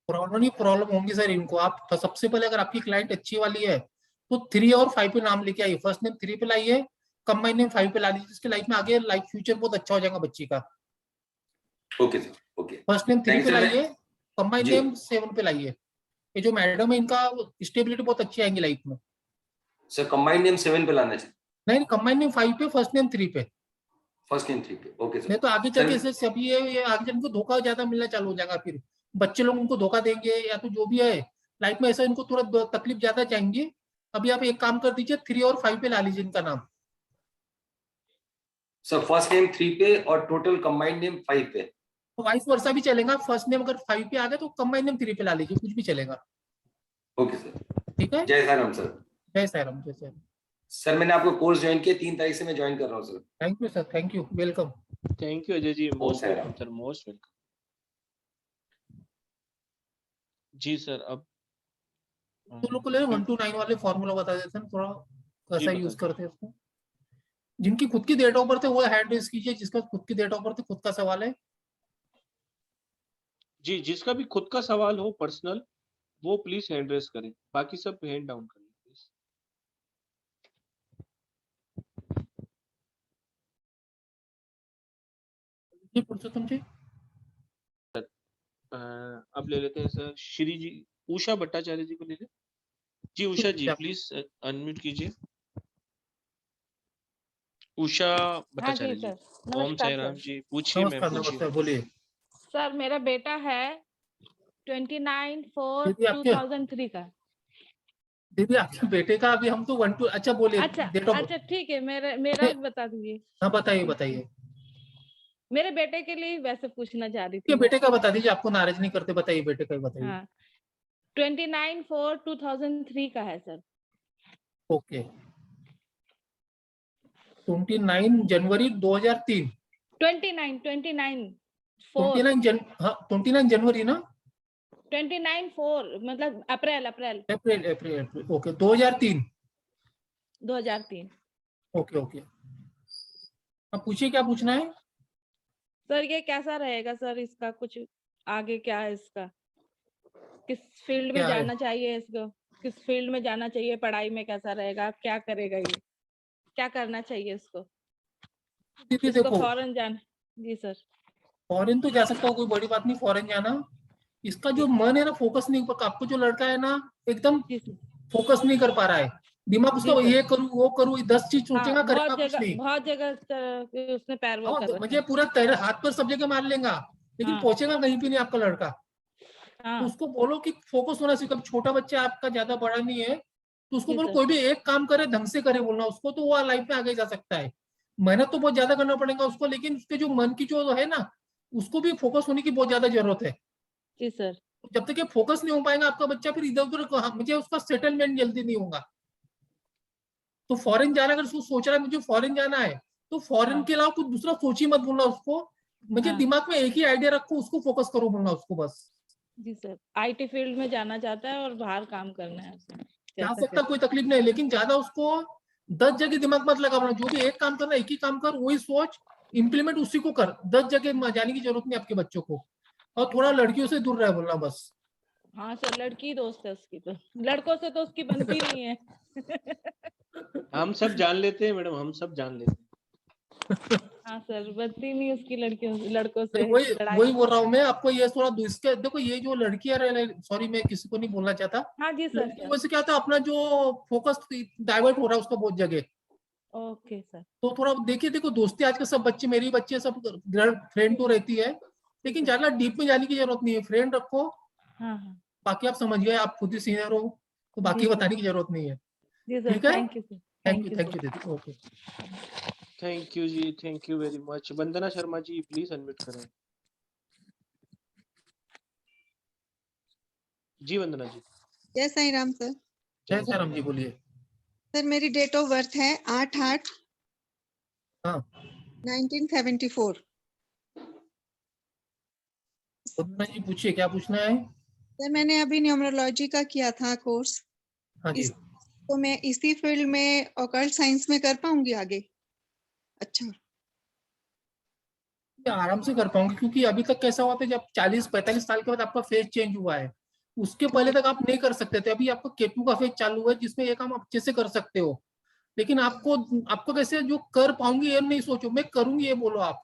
प्रॉब्लम होंगी सर इनको। आप सबसे पहले अगर आपकी क्लाइंट अच्छी वाली है तो 3 और 5 पे नाम लेके आइए। फर्स्ट नेम 3 पे लाइए, कंबाइन नेम 5 पे ला दीजिए, जिसके लाइफ में आगे लाइफ फ्यूचर बहुत अच्छा हो जाएगा बच्ची का। Okay sir, okay. First name 3 पे लाइए, कंबाइन जी। नेम 7 पे लाइए। ये जो मैडम है इनका स्टेबिलिटी बहुत अच्छी आएंगी लाइफ में। सर कंबाइंड नेम 7 पे लाना चाहिए? नहीं, कंबाइन नेम 5 पे, फर्स्ट नेम 3 पे। फर्स्ट नेम 3 पे, ओके सर। नहीं तो आगे चल के सर सभी ये आगे चल के धोखा ज्यादा मिलना चालू हो जाएगा। फिर बच्चे लोग उनको धोखा देंगे या तो जो भी है लाइफ में, ऐसा इनको थोड़ा तकलीफ ज्यादा जाएंगी। अभी आप एक काम कर दीजिए, 3 और 5 पे ला लीजिए इनका नाम। सर फर्स्ट नेम 3 पे और टोटल कंबाइंड नेम 5 पे? तो वाइस वर्सा भी चलेगा। फर्स्ट नेम अगर 5 पे आ गए तो कंबाइन नेम 3 पे ला लीजिए, कुछ भी चलेगा। ओके सर, ठीक है। जय साई राम सर। जय साई राम, जय साई राम। सर मैंने आपको कोर्स ज्वाइन किया, 3 तारीख से मैं ज्वाइन कर रहा हूँ sir. Thank you sir, thank you, welcome. Thank you Ajay ji, most Sai welcome Ram. Sir, most welcome. जी सर, अब तो लोग को ले 1 to 9 वाले फॉर्मूला बता देते हैं, थोड़ा कैसा बता यूज दीजिए। करते हैं उसको। जिनकी खुद की डेट ऑफ बर्थ है वो हैंड रेज कीजिए, जिसका खुद की डेट ऑफ बर्थ है, खुद का सवाल है। जी, जिसका भी खुद का सवाल हो पर्सनल, वो प्लीज हैंड रेस करें, बाकी सब हैंड डाउन करें प्लीज। जी पुरुषोत्तम जी। अब ले लेते हैं सर श्री जी, उषा भट्टाचार्य जी को ले लें। जी उषा जी, प्लीज अनम्यूट कीजिए। उषा भट्टाचार्य जी, ओम साई राम जी, पूछिए मैम, नमस्कार, पूछिए। नमस्कार, बोलिए। सर मेरा बेटा है 29/4/2003 का। दीदी आपके बेटे का अभी हम तो 1 to, अच्छा बोलिए। अच्छा डेट ऑफ अच्छा ठीक है, मेरा बता दीजिए। हाँ बताइए, बताइए। मेरे बेटे के लिए वैसे पूछना चाह रही ये थी। बेटे का बता दीजिए, आपको नाराज नहीं करते, बताइए बेटे का ही बताइए। हाँ, 29/4/2003 का है सर। ओके, 29 जनवरी 2003। 29 जनवरी ना? 29/4 मतलब अप्रैल। अप्रैल। ओके, 2003। 2003। ओके ओके, अब पूछिए क्या पूछना है। सर ये कैसा रहेगा सर, इसका कुछ आगे क्या है इसका, किस फील्ड में क्या है? जाना चाहिए इसको, किस फील्ड में जाना चाहिए, पढ़ाई में कैसा रहेगा, क्या करेगा, ये क्या करना चाहिए इसको? दीदी इसको देखो, फॉरेन जाना। जी सर। फॉरेन तो जा सकता हो, कोई बड़ी बात नहीं फॉरेन जाना। इसका जो मन है ना, फोकस नहीं, आपको जो लड़का है ना एकदम जी सर। फोकस नहीं कर पा रहा है। दिमाग उसका जी सर। ये करूँ वो करूँ, 10 चीज सोचेगा, हाँ, करेगा कुछ नहीं। बहुत जगह उसने पैर वो कर रखा मुझे है। पूरा हाथ पर सब जगह मार लेगा, लेकिन हाँ। पहुंचेगा कहीं भी नहीं आपका लड़का। तो हाँ उसको बोलो कि फोकस होना सीखो। छोटा बच्चा आपका, ज्यादा बड़ा नहीं है, तो उसको जी बोलो सर। कोई भी एक काम करे, ढंग से करे बोलना उसको, तो वो लाइफ में आगे जा सकता है। मेहनत तो बहुत ज्यादा करना पड़ेगा उसको, लेकिन उसके जो मन की जो है ना, उसको भी फोकस होने की बहुत ज्यादा जरूरत है। जी सर। जब तक ये फोकस नहीं हो पाएगा आपका बच्चा, फिर इधर उधर मुझे उसका सेटलमेंट जल्दी नहीं होगा। तो फॉरेन जाना, अगर उसको सोच रहा है मुझे फॉरेन जाना है, तो फॉरेन हाँ। के अलावा कुछ दूसरा सोच ही मत बोलना उसको। मुझे हाँ। दिमाग में एक ही आइडिया रखो, उसको फोकस करो बोलना उसको बस। जी सर, आईटी फील्ड में जाना चाहता है और बाहर काम करना है उसे। जा कैसा सकता, कर? कोई तकलीफ नहीं, लेकिन ज्यादा उसको 10 जगह दिमाग मत लगा बोलना। जो भी एक काम करना, एक ही काम कर, वही सोच, इम्प्लीमेंट उसी को कर। 10 जगह जाने की जरूरत नहीं आपके बच्चों को। और थोड़ा लड़कियों से दूर रहे बोलना बस। हाँ सर, लड़की दोस्त है उसकी, तो लड़कों से तो उसकी बनती नहीं है। हम सब जान लेते हैं मैडम, हम सब जान लेते हैं। हाँ सर, बनती नहीं उसकी लड़कों से वही लड़ाई। बोल रहा हूँ मैं आपको। ये थोड़ा इसके देखो, ये जो लड़की है, सॉरी मैं किसी को नहीं बोलना चाहता, हाँ जी सर। लड़की वैसे क्या था, अपना जो फोकस डाइवर्ट हो रहा है उसका बहुत जगह। Okay sir. तो थोड़ा देखिए, देखो दोस्ती आज के सब बच्चे, मेरी बच्चे सब फ्रेंड तो रहती है, लेकिन ज्यादा डीप में जाने की जरूरत नहीं है। फ्रेंड रखो, हाँ हाँ बाकी आप समझिए, आप खुद ही सीनियर हो, तो बाकी जी सर। बताने की जरूरत नहीं है। जी सर, ठीक है, thank you sir. Thank you sir. दीदी। ओके, थैंक यू जी, thank you very much. Vandana Sharma ji please unmute करें। जी वंदना जी। जय साई राम सर। जय साई राम जी, बोलिए। सर मेरी डेट ऑफ बर्थ है 8/8 हाँ 1974। वंदना जी पूछिए, क्या पूछना है? सर मैंने अभी न्यूमरोलॉजी का किया था कोर्स, हाँ जी, तो मैं इसी फील्ड में ऑकल्ट साइंस में कर पाऊंगी आगे? अच्छा, ये आराम से कर पाऊंगी, क्योंकि अभी तक कैसा हुआ था, जब 40-45 साल के बाद आपका फेज चेंज हुआ है, उसके पहले तक आप नहीं कर सकते थे। अभी आपका केतु का फेज चालू हुआ है, जिसमें ये काम आप अच्छे से कर सकते हो। लेकिन आपको आपको कैसे जो कर पाऊंगी ये नहीं सोचो, मैं करूंगी ये बोलो आप।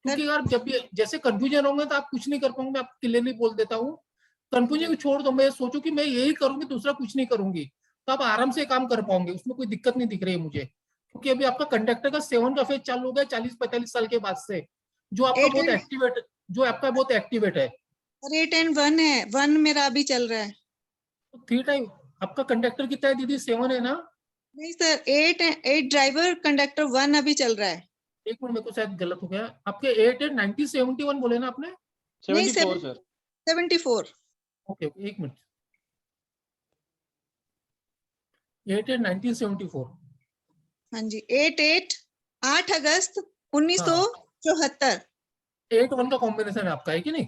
क्योंकि अगर जब भी जैसे कंफ्यूजन होंगे तो आप कुछ नहीं कर पाऊंगे। मैं आपको क्लियरली बोल देता हूँ, कंफ्यूजन को छोड़ दो, मैं सोचो कि मैं यही करूंगी, दूसरा कुछ नहीं करूंगी, तो आप आराम से काम कर पाओगे। उसमें कोई दिक्कत नहीं दिख रही है मुझे, क्योंकि अभी आपका कंडक्टर का 7 का फेज चालू हो गया 40-45 साल के बाद से, जो आपका 8 बहुत एंड एक्टिवेट जो आपका बहुत एक्टिवेट है। 8 एंड 1 है, 1 मेरा अभी चल रहा है। तो 3 टाइम आपका कंडक्टर कितना है दीदी? 7 है ना? नहीं सर, 8 ड्राइवर कंडक्टर 1 अभी चल रहा है। एक मिनट, मेरे को शायद गलत हो गया। आपके 8 है, 1971 बोले ना आपने? नहीं 74 सर। 74। ओके, एक मिनट। 8 है 1974। हाँ जी, 8 अगस्त हाँ, 1974। 8-1 का कॉम्बिनेशन है आपका, है कि नहीं?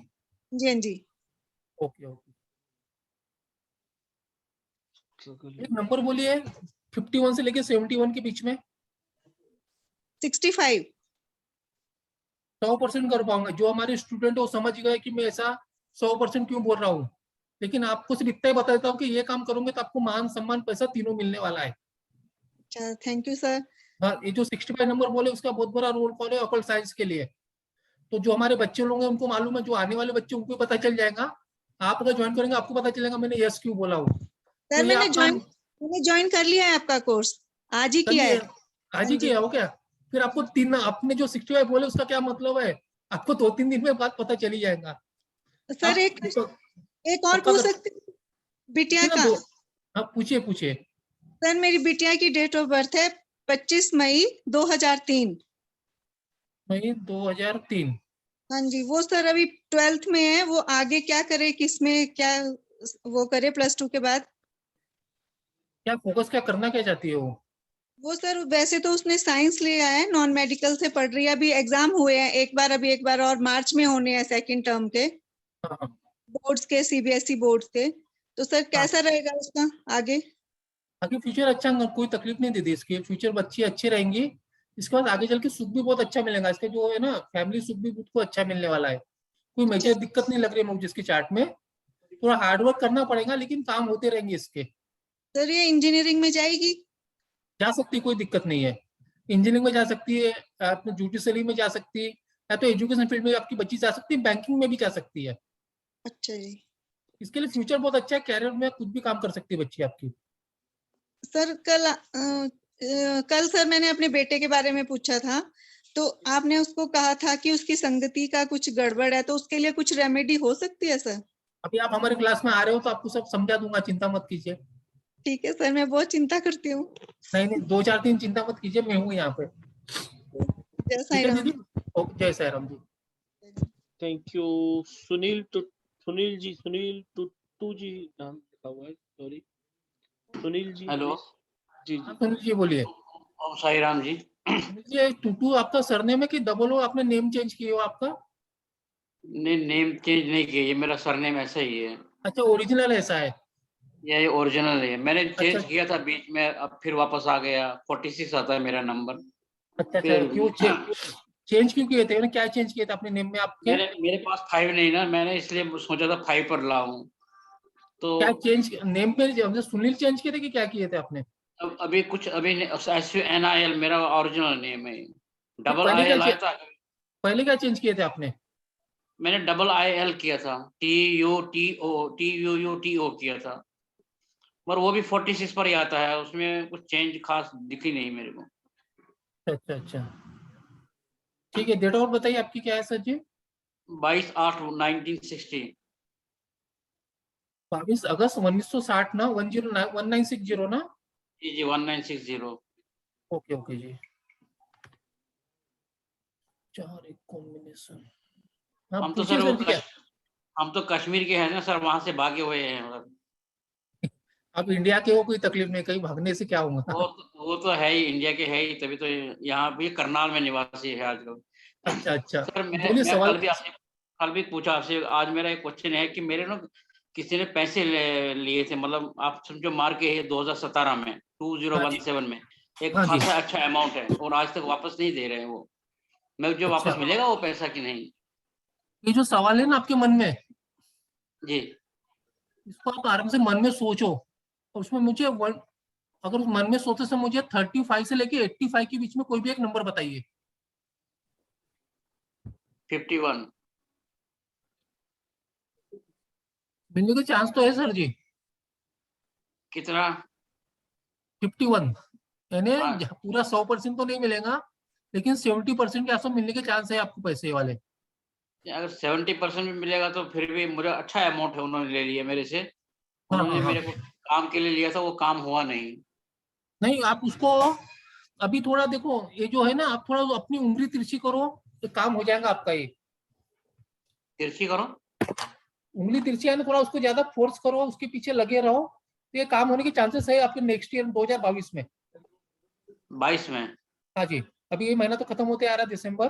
जी हाँ जी। ओके ओके, एक नंबर बोलिए 51 से लेके 71 के बीच में। 65। 100% कर पाऊंगा। जो हमारे स्टूडेंट है वो समझ गए कि मैं ऐसा 100% क्यों बोल रहा हूँ। लेकिन आपको सिर्फ इतना ही बता देता हूँ कि ये काम करोगे तो आपको मान सम्मान पैसा तीनों मिलने वाला है। अच्छा, थैंक यू सर। हाँ, ये जो 65 नंबर बोले उसका बहुत बड़ा रोल कॉल है ऑकल्ट साइंस के लिए। तो जो हमारे बच्चे लोग हैं उनको मालूम है, जो आने वाले बच्चे उनको पता चल जाएगा। आप अगर ज्वाइन करेंगे आपको पता चलेगा मैंने यस क्यों बोला हूँ। तो सर ये आपका मैंने ज्वाइन कर लिया है आपका कोर्स, आज ही किया है। आज ही किया हो क्या? फिर आपको तीन, आपने जो 65 बोले उसका क्या मतलब है, आपको 2-3 दिन में बाद पता चल ही जाएगा। सर एक और पक्का पूछ कर सकते हैं? बिटिया ना का। दो। हाँ पूछिए पूछिए। सर मेरी बिटिया की डेट ऑफ बर्थ है 25 मई 2003। मई 2003। हाँ जी, वो सर अभी 12th में है, वो आगे क्या करे, किसमें क्या वो करे प्लस 2 के बाद? क्या फोकस क्या करना क्या चाहती है वो? वो सर वैसे तो उसने साइंस लिया है, नॉन मेडिकल से पढ़ रही है। अभी एग्जाम हुए हैं, एक बार और मार्च में होने हैं सेकंड टर्म के, हाँ, बोर्ड्स के, सीबीएसई बोर्ड्स के। तो सर कैसा रहेगा उसका आगे? आगे फ्यूचर अच्छा होगा, कोई तकलीफ नहीं दीदी। इसके फ्यूचर बच्ची अच्छी रहेंगी। इसके बाद आगे चल के सुख भी बहुत अच्छा मिलेगा। इसका जो है ना फैमिली सुख भी उसको अच्छा मिलने वाला है। कोई मेजर दिक्कत नहीं लग रही है मुझे इसके चार्ट में। थोड़ा हार्डवर्क करना पड़ेगा लेकिन काम होते रहेंगे इसके। सर ये इंजीनियरिंग में जाएगी? जा सकती है, कोई दिक्कत नहीं है। इंजीनियरिंग में जा सकती है, अपने जुडिशरी में जा सकती है, या तो एजुकेशन फील्ड में आपकी बच्ची जा सकती है, बैंकिंग में भी जा सकती है। अच्छा जी। इसके लिए फ्यूचर बहुत अच्छा है, कैरियर में कुछ भी काम कर सकती है बच्ची आपकी। सर कल सर मैंने अपने बेटे के बारे में पूछा था, तो आपने उसको कहा था कि उसकी संगति का कुछ गड़बड़ है, तो उसके लिए कुछ रेमेडी हो सकती है सर? अभी आप हमारे क्लास में आ रहे हो तो आपको सब समझा दूंगा, चिंता मत कीजिए। ठीक है सर, मैं बहुत चिंता करती हूँ। नहीं नहीं, 2-4 दिन चिंता मत कीजिए, मैं हूँ यहाँ पे। जय ठीक साईं है राम। दीदी, ओके, जय साईं राम जी। Thank you. सुनील टुट्टू जी नाम लिखा हुआ है, सॉरी सुनील जी। हेलो जी हाँ जी सुनील जी बोलिए। ओम साई राम जी। सुनील जी, टूटू आपका सरनेम है कि डबल हो? आपने नेम चेंज किया हो आपका? ने नेम चेंज नहीं किया, ये मेरा सरनेम ऐसा ही है। अच्छा, ओरिजिनल ऐसा है? ये ओरिजिनल है, मैंने चेंज अच्छा किया था बीच में, अब फिर वापस आ गया। 46 आता है मेरा नंबर। अच्छा, फिर क्यों चेंज क्यों किए थे? क्या चेंज किए थे अपने नेम में आपके? मेरे पास 5 नहीं ना, मैंने इसलिए सोचा था 5 पर लाऊं। तो क्या चेंज नेम पे सुनील चेंज किए थे कि क्या किए थे आपने? अब अभी कुछ अभी SUNIL मेरा ओरिजिनल नेम है। डबल पहले क्या IL आया था, पहले क्या चेंज किए थे आपने? मैंने डबल IL किया था, TUTO किया था, पर वो भी 46 पर ही आता है, उसमें कुछ चेंज खास दिखी नहीं मेरे को। अच्छा अच्छा, ठीक है। डेट ऑफ बर्थ बताइए आपकी क्या है सर जी? 22/8/1960। 22 अगस्त 1960 ना? 1960 ना? जी 1960। ओके ओके जी। 4 एक कॉम्बिनेशन। हम तो सर हम तो कश्मीर के हैं ना सर, वहां से भागे हुए हैं। आप इंडिया के हो, कोई तकलीफ नहीं, कहीं भागने से क्या होगा। वो तो है ही, इंडिया के है ही, तभी तो यहाँ भी करनाल में निवासी है आजकल। अच्छा अच्छा, सर बोलिए मैं सवाल। कल भी आपसे, कल भी पूछा आपसे, आज मेरा एक क्वेश्चन है कि मेरे ना किसी ने पैसे लिए थे, मतलब आप समझो मार के 2017 में 2017 में एक हाँ जी। खासा अच्छा अमाउंट है और आज तक वापस नहीं दे रहे हैं वो। मैं जो वापस अच्छा। मिलेगा वो पैसा कि नहीं? ये जो सवाल है ना आपके मन में, जी इसको आप आराम से मन में सोचो, और उसमें मुझे अगर उस मन में सोचते समय मुझे 35 से लेके 85 के बीच में कोई भी एक नंबर बताइए। 51। मिलने के चांस तो है सर जी। कितना? 51 यानी हाँ। पूरा 100% तो नहीं मिलेगा, लेकिन 70% के आसपास मिलने के चांस है आपको पैसे वाले। अगर 70% में मिलेगा तो फिर भी मुझे अच्छा अमाउंट है उन्होंने ले लिया मेरे से। हाँ, उन्होंने हाँ, मेरे हाँ। को काम के लिए लिया था, वो काम हुआ नहीं। नहीं, आप उसको अभी थोड़ा देखो, ये जो है ना, आप थोड़ा अपनी उंगली तिरछी करो तो काम हो जाएगा आपका। ये तिरछी करो? उंगली तिरछी है ना, थोड़ा उसको ज्यादा फोर्स करो, उसके पीछे लगे रहो, तो ये काम होने के चांसेस है आपके नेक्स्ट ईयर 2022 में। 22 में? हाँ जी, अभी ये महीना तो खत्म होते आ रहा है दिसंबर,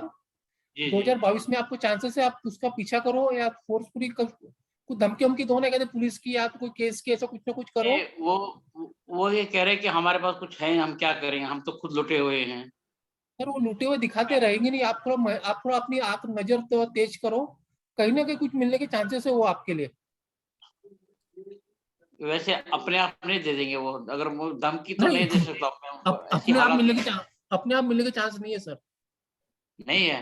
जी जी 2022 में आपको चांसेस है, आप उसका पीछा करो या फोर्सफुली कुछ धमकी वमकी दो ना, कहते पुलिस की या तो कोई केस की, ऐसा कुछ ना कुछ करो। वो ये कह रहे हैं कि हमारे पास कुछ है, हम क्या करेंगे, हम तो खुद लुटे हुए हैं। सर वो लूटे हुए दिखाते रहेंगे नहीं, आप थोड़ा अपनी आंख नजर तो तेज करो, कहीं ना कहीं कुछ मिलने के चांसेस है वो आपके लिए। वैसे अपने आप नहीं दे देंगे वो, अगर वो धमकी तो नहीं दे सकता मैं उनको, ऐसी अपने आप हालात मिलने के अपने आप मिलने के चांस नहीं है सर। नहीं है।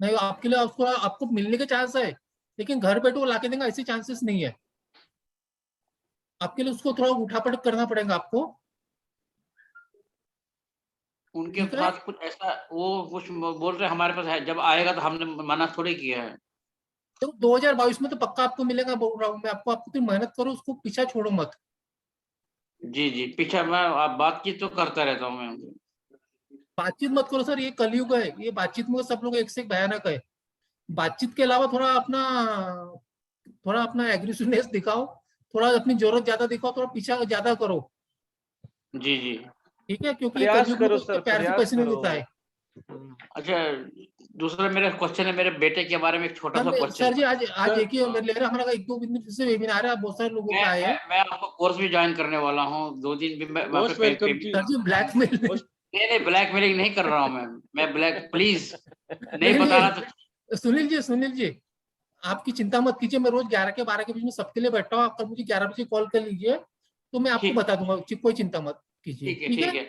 नहीं, आपके लिए उसको आपको मिलने के चांस है, लेकिन घर बैठे वो लाके देंगे ऐसे चांसेस नहीं है। आपके लिए उसको थोड़ा उठापटक करना पड़ेगा आपको। उनके ठीक है, साथ कुछ ऐसा वो कुछ बोल रहे हमारे पास है, जब आएगा तो हमने मना थोड़ी किया है। तो 2022 में तो पक्का आपको मिलेगा, बोल रहा हूँ मैं आपको। आपको तो मेहनत करो, उसको पीछा छोड़ो मत। जी जी, पीछे मैं आप बातचीत तो करता रहता हूँ मैं। बातचीत मत करो सर, ये कलयुग है, ये बातचीत में सब लोग एक से एक भयानक है। बातचीत के अलावा थोड़ा अपना एग्रेसिवनेस दिखाओ, थोड़ा अपनी जरूरत ज्यादा दिखाओ, थोड़ा पीछा ज्यादा करो। जी जी। ठीक है, क्योंकि ये प्रयास कलयुग में करो तो सर, प्यार से प्रयास पैसे नहीं करो। देता है। अच्छा, दूसरा मेरा क्वेश्चन है, मेरे बेटे के बारे में एक छोटा सा क्वेश्चन। सर जी, आज एक ही ले रहे, हमारा 1-2 दिन फिर से वेबिनार है, आप बहुत सारे लोगों के आए हैं। मैं आपको कोर्स भी ज्वाइन करने वाला हूँ, 2 दिन भी मैं मोस्ट वेलकम जी। सर जी ब्लैकमेल नहीं ब्लैकमेलिंग नहीं कर रहा हूँ मैं ब्लैक प्लीज नहीं नहीं, बताना तो। सुनील जी, आपकी चिंता मत कीजिए, मैं रोज 11 के 12 के बीच में सबके लिए बैठा हूँ। आप कल मुझे 11 बजे कॉल कर लीजिए, तो मैं आपको ठीक बता दूंगा, कोई चिंता मत कीजिए। ठीक है ठीक है, ठीक है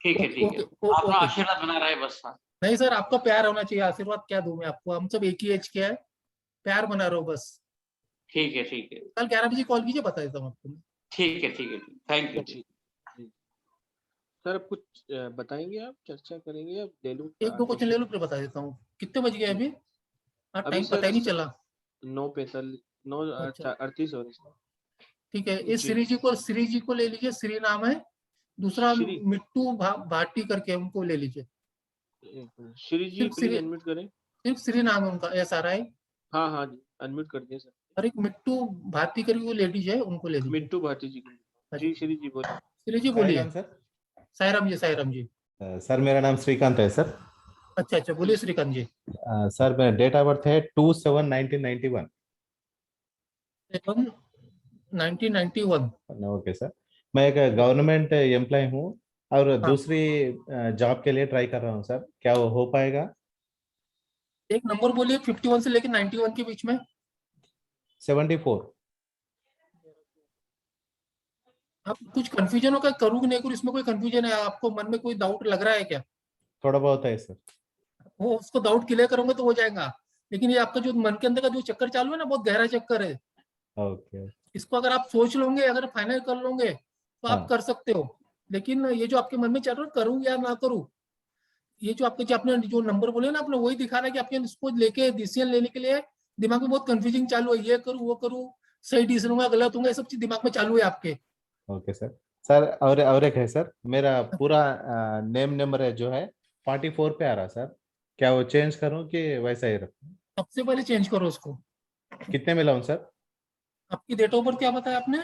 ठीक है ठीक है। अपना ओके। आशीर्वाद बना रहे बस। नहीं सर, आपका प्यार होना चाहिए, आशीर्वाद क्या दूं मैं आपको, हम सब एक ही एज के हैं, प्यार बना रहो बस। ठीक है कल 11 बजे कॉल कीजिए, बता देता हूँ आपको। ठीक है थैंक यू जी। सर अब कुछ बताएंगे, आप चर्चा करेंगे, आप ले लूं? 1-2 क्वेश्चन ले लो, फिर बता देता हूँ। कितने बज गए अभी? अभी टाइम पता सर ही नहीं चला। 9:45 अच्छा, 9:38 हो रही। ठीक है, इस जी। श्री जी को ले लीजिए, श्री नाम है। दूसरा श्री मिट्टू भाटी करके, उनको ले लीजिए। श्री जी सिर्फ प्लीज श्री, अनम्यूट करें। सिर्फ श्री नाम है उनका, SRI। हाँ जी, अनम्यूट कर दिया सर। और एक मिट्टू भारती करके वो लेडीज है, उनको ले लीजिए। मिट्टू भाटी जी। जी श्री जी बोलिए। श्री जी बोलिए। साईराम सर। साईराम जी। सर मेरा नाम श्रीकांत है सर। अच्छा, बोलिए श्रीकांत जी। सर मेरा डेट ऑफ बर्थ है 2/7/1991। 1991। ओके सर, मैं एक गवर्नमेंट एम्प्लॉय हूँ और हाँ। दूसरी जॉब के लिए ट्राई कर रहा हूँ सर, क्या वो हो पाएगा? एक नंबर बोलिए 51 से लेकर 91 के बीच में। 74। आप कुछ कंफ्यूजन होगा, करूँ कि नहीं करूँ, इसमें कोई कंफ्यूजन है आपको, मन में कोई डाउट लग रहा है क्या? थोड़ा बहुत है सर। वो उसको डाउट क्लियर करोगे तो हो जाएगा, लेकिन ये आपका जो मन के अंदर का जो चक्कर चालू है ना, बहुत गहरा चक्कर है। ओके। इसको अगर आप सोच लोगे, अगर फाइनल कर लोगे तो आप हाँ। कर सकते हो। लेकिन ये जो आपके मन में चल रहा है, करूँ या ना करूँ, ये जो आपने जो नंबर बोले ना, आपने वही दिखा रहा है कि आपके इसको लेके डिसीजन लेने के लिए दिमाग में बहुत कंफ्यूजिंग चालू है, ये करूँ वो करूँ, सही डिसीजन होगा गलत होगा, ये सब चीज दिमाग में चालू है आपके। Okay sir. सर और एक है सर, मेरा पूरा नेम नंबर है जो है 44 पे आ रहा सर, क्या वो चेंज करूँ कि वैसा ही रखूं? सबसे पहले चेंज करो उसको। कितने में लाऊं सर? आपकी डेट ऑफ बर्थ क्या बताया आपने?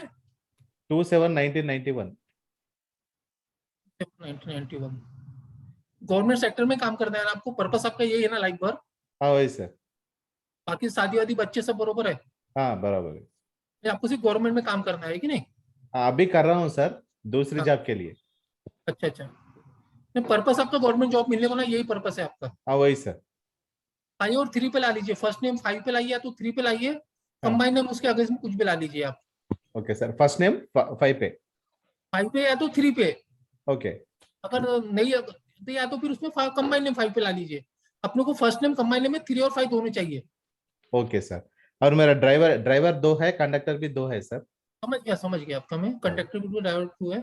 2/7/1991। 1991। गवर्नमेंट सेक्टर में काम करना है ना आपको? पर्पस आपका यही है ना लाइफ भर? हाँ वही सर। बाकी शादी वादी बच्चे सब बरोबर है? हाँ बराबर है। ये आपको सिर्फ गवर्नमेंट में काम करना है कि नहीं? हाँ, अभी कर रहा हूँ सर, दूसरी हाँ। जॉब के लिए। अच्छा अच्छा, नहीं पर्पस आपका गवर्नमेंट जॉब मिलने वाला यही पर्पस है आपका। हाँ वही सर। 5 और 3 पे ला लीजिए, फर्स्ट नेम 5 पे लाइए तो 3 पे लाइए, कंबाइन नेम उसके आगे कुछ भी ला लीजिए आप। ओके सर, फर्स्ट नेम 5 पे। 5 पे या तो 3 पे, ओके अगर नहीं तो या तो फिर उसमें कंबाइन नेम 5 पे ला लीजिए। अपने को फर्स्ट नेम कंबाइन नेम में 3 और 5 दोनों चाहिए। Okay sir. और मेरा ड्राइवर 2 है, कंडक्टर भी 2 है सर। समझ गया आपका मैं, कंडक्टर भी ड्राइवर 2 है।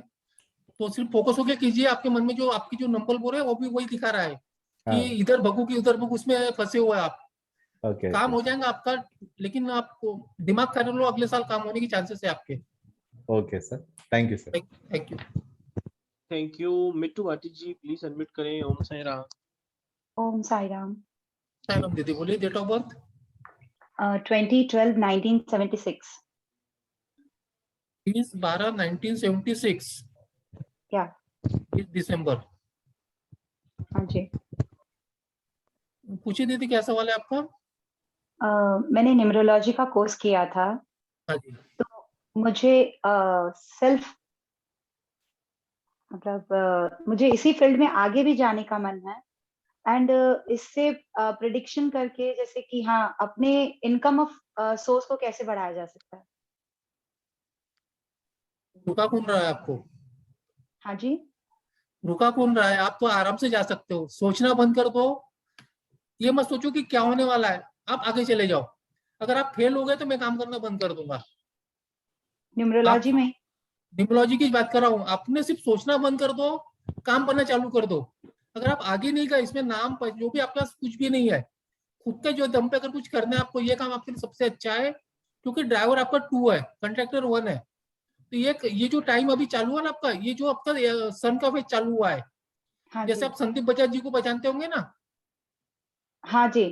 तो सिर्फ फोकस होके कीजिए, आपके मन में जो आपकी जो नंबर बोल रहे हैं वो भी वही दिखा रहा है कि इधर भगू की उधर भगू, उसमें फंसे हुए आप। ओके काम हो जाएगा आपका, लेकिन आपको दिमाग कर लो, अगले साल काम होने की चांसेस है आपके। Okay sir, thank you sir. Thank you. Thank you. Mittu Bhati ji please unmute करें। ओम साई राम। ओम साई राम। मैम दीदी बोलिए, डेट ऑफ बर्थ? 20/12/1976। 30/12/1976। क्या? 30 दिसंबर। हाँ जी। पूछिए दीदी, क्या सवाल है आपका? मैंने न्यूमरोलॉजी का कोर्स किया था। हाँ जी। तो मुझे सेल्फ मतलब मुझे इसी फील्ड में आगे भी जाने का मन है, एंड इससे प्रिडिक्शन करके जैसे कि हाँ अपने इनकम ऑफ सोर्स को कैसे बढ़ाया जा सकता है। रुका कौन रहा है आपको? हाँ जी। रुका कौन रहा है? आप तो आराम से जा सकते हो, सोचना बंद कर दो। ये मत सोचो कि क्या होने वाला है, आप आगे चले जाओ। अगर आप फेल हो गए तो मैं काम करना बंद कर दूंगा। न्यूमरोलॉजी में? न्यूमरोलॉजी की बात कर रहा हूँ, आपने सिर्फ सोचना बंद कर दो, काम करना चालू कर दो। अगर आप आगे नहीं गए, इसमें नाम जो भी आपके पास कुछ भी नहीं है, खुद के जो दम पे अगर कुछ करना है आपको, ये काम आपके लिए सबसे अच्छा है। क्योंकि ड्राइवर आपका 2 है, कंट्रैक्टर 1 है। तो ये जो टाइम अभी चालू है ना आपका, ये जो आपका सन का फेज चालू हुआ है। हाँ जैसे जी। आप संदीप बजाज जी को पहचानते होंगे ना? हाँ जी।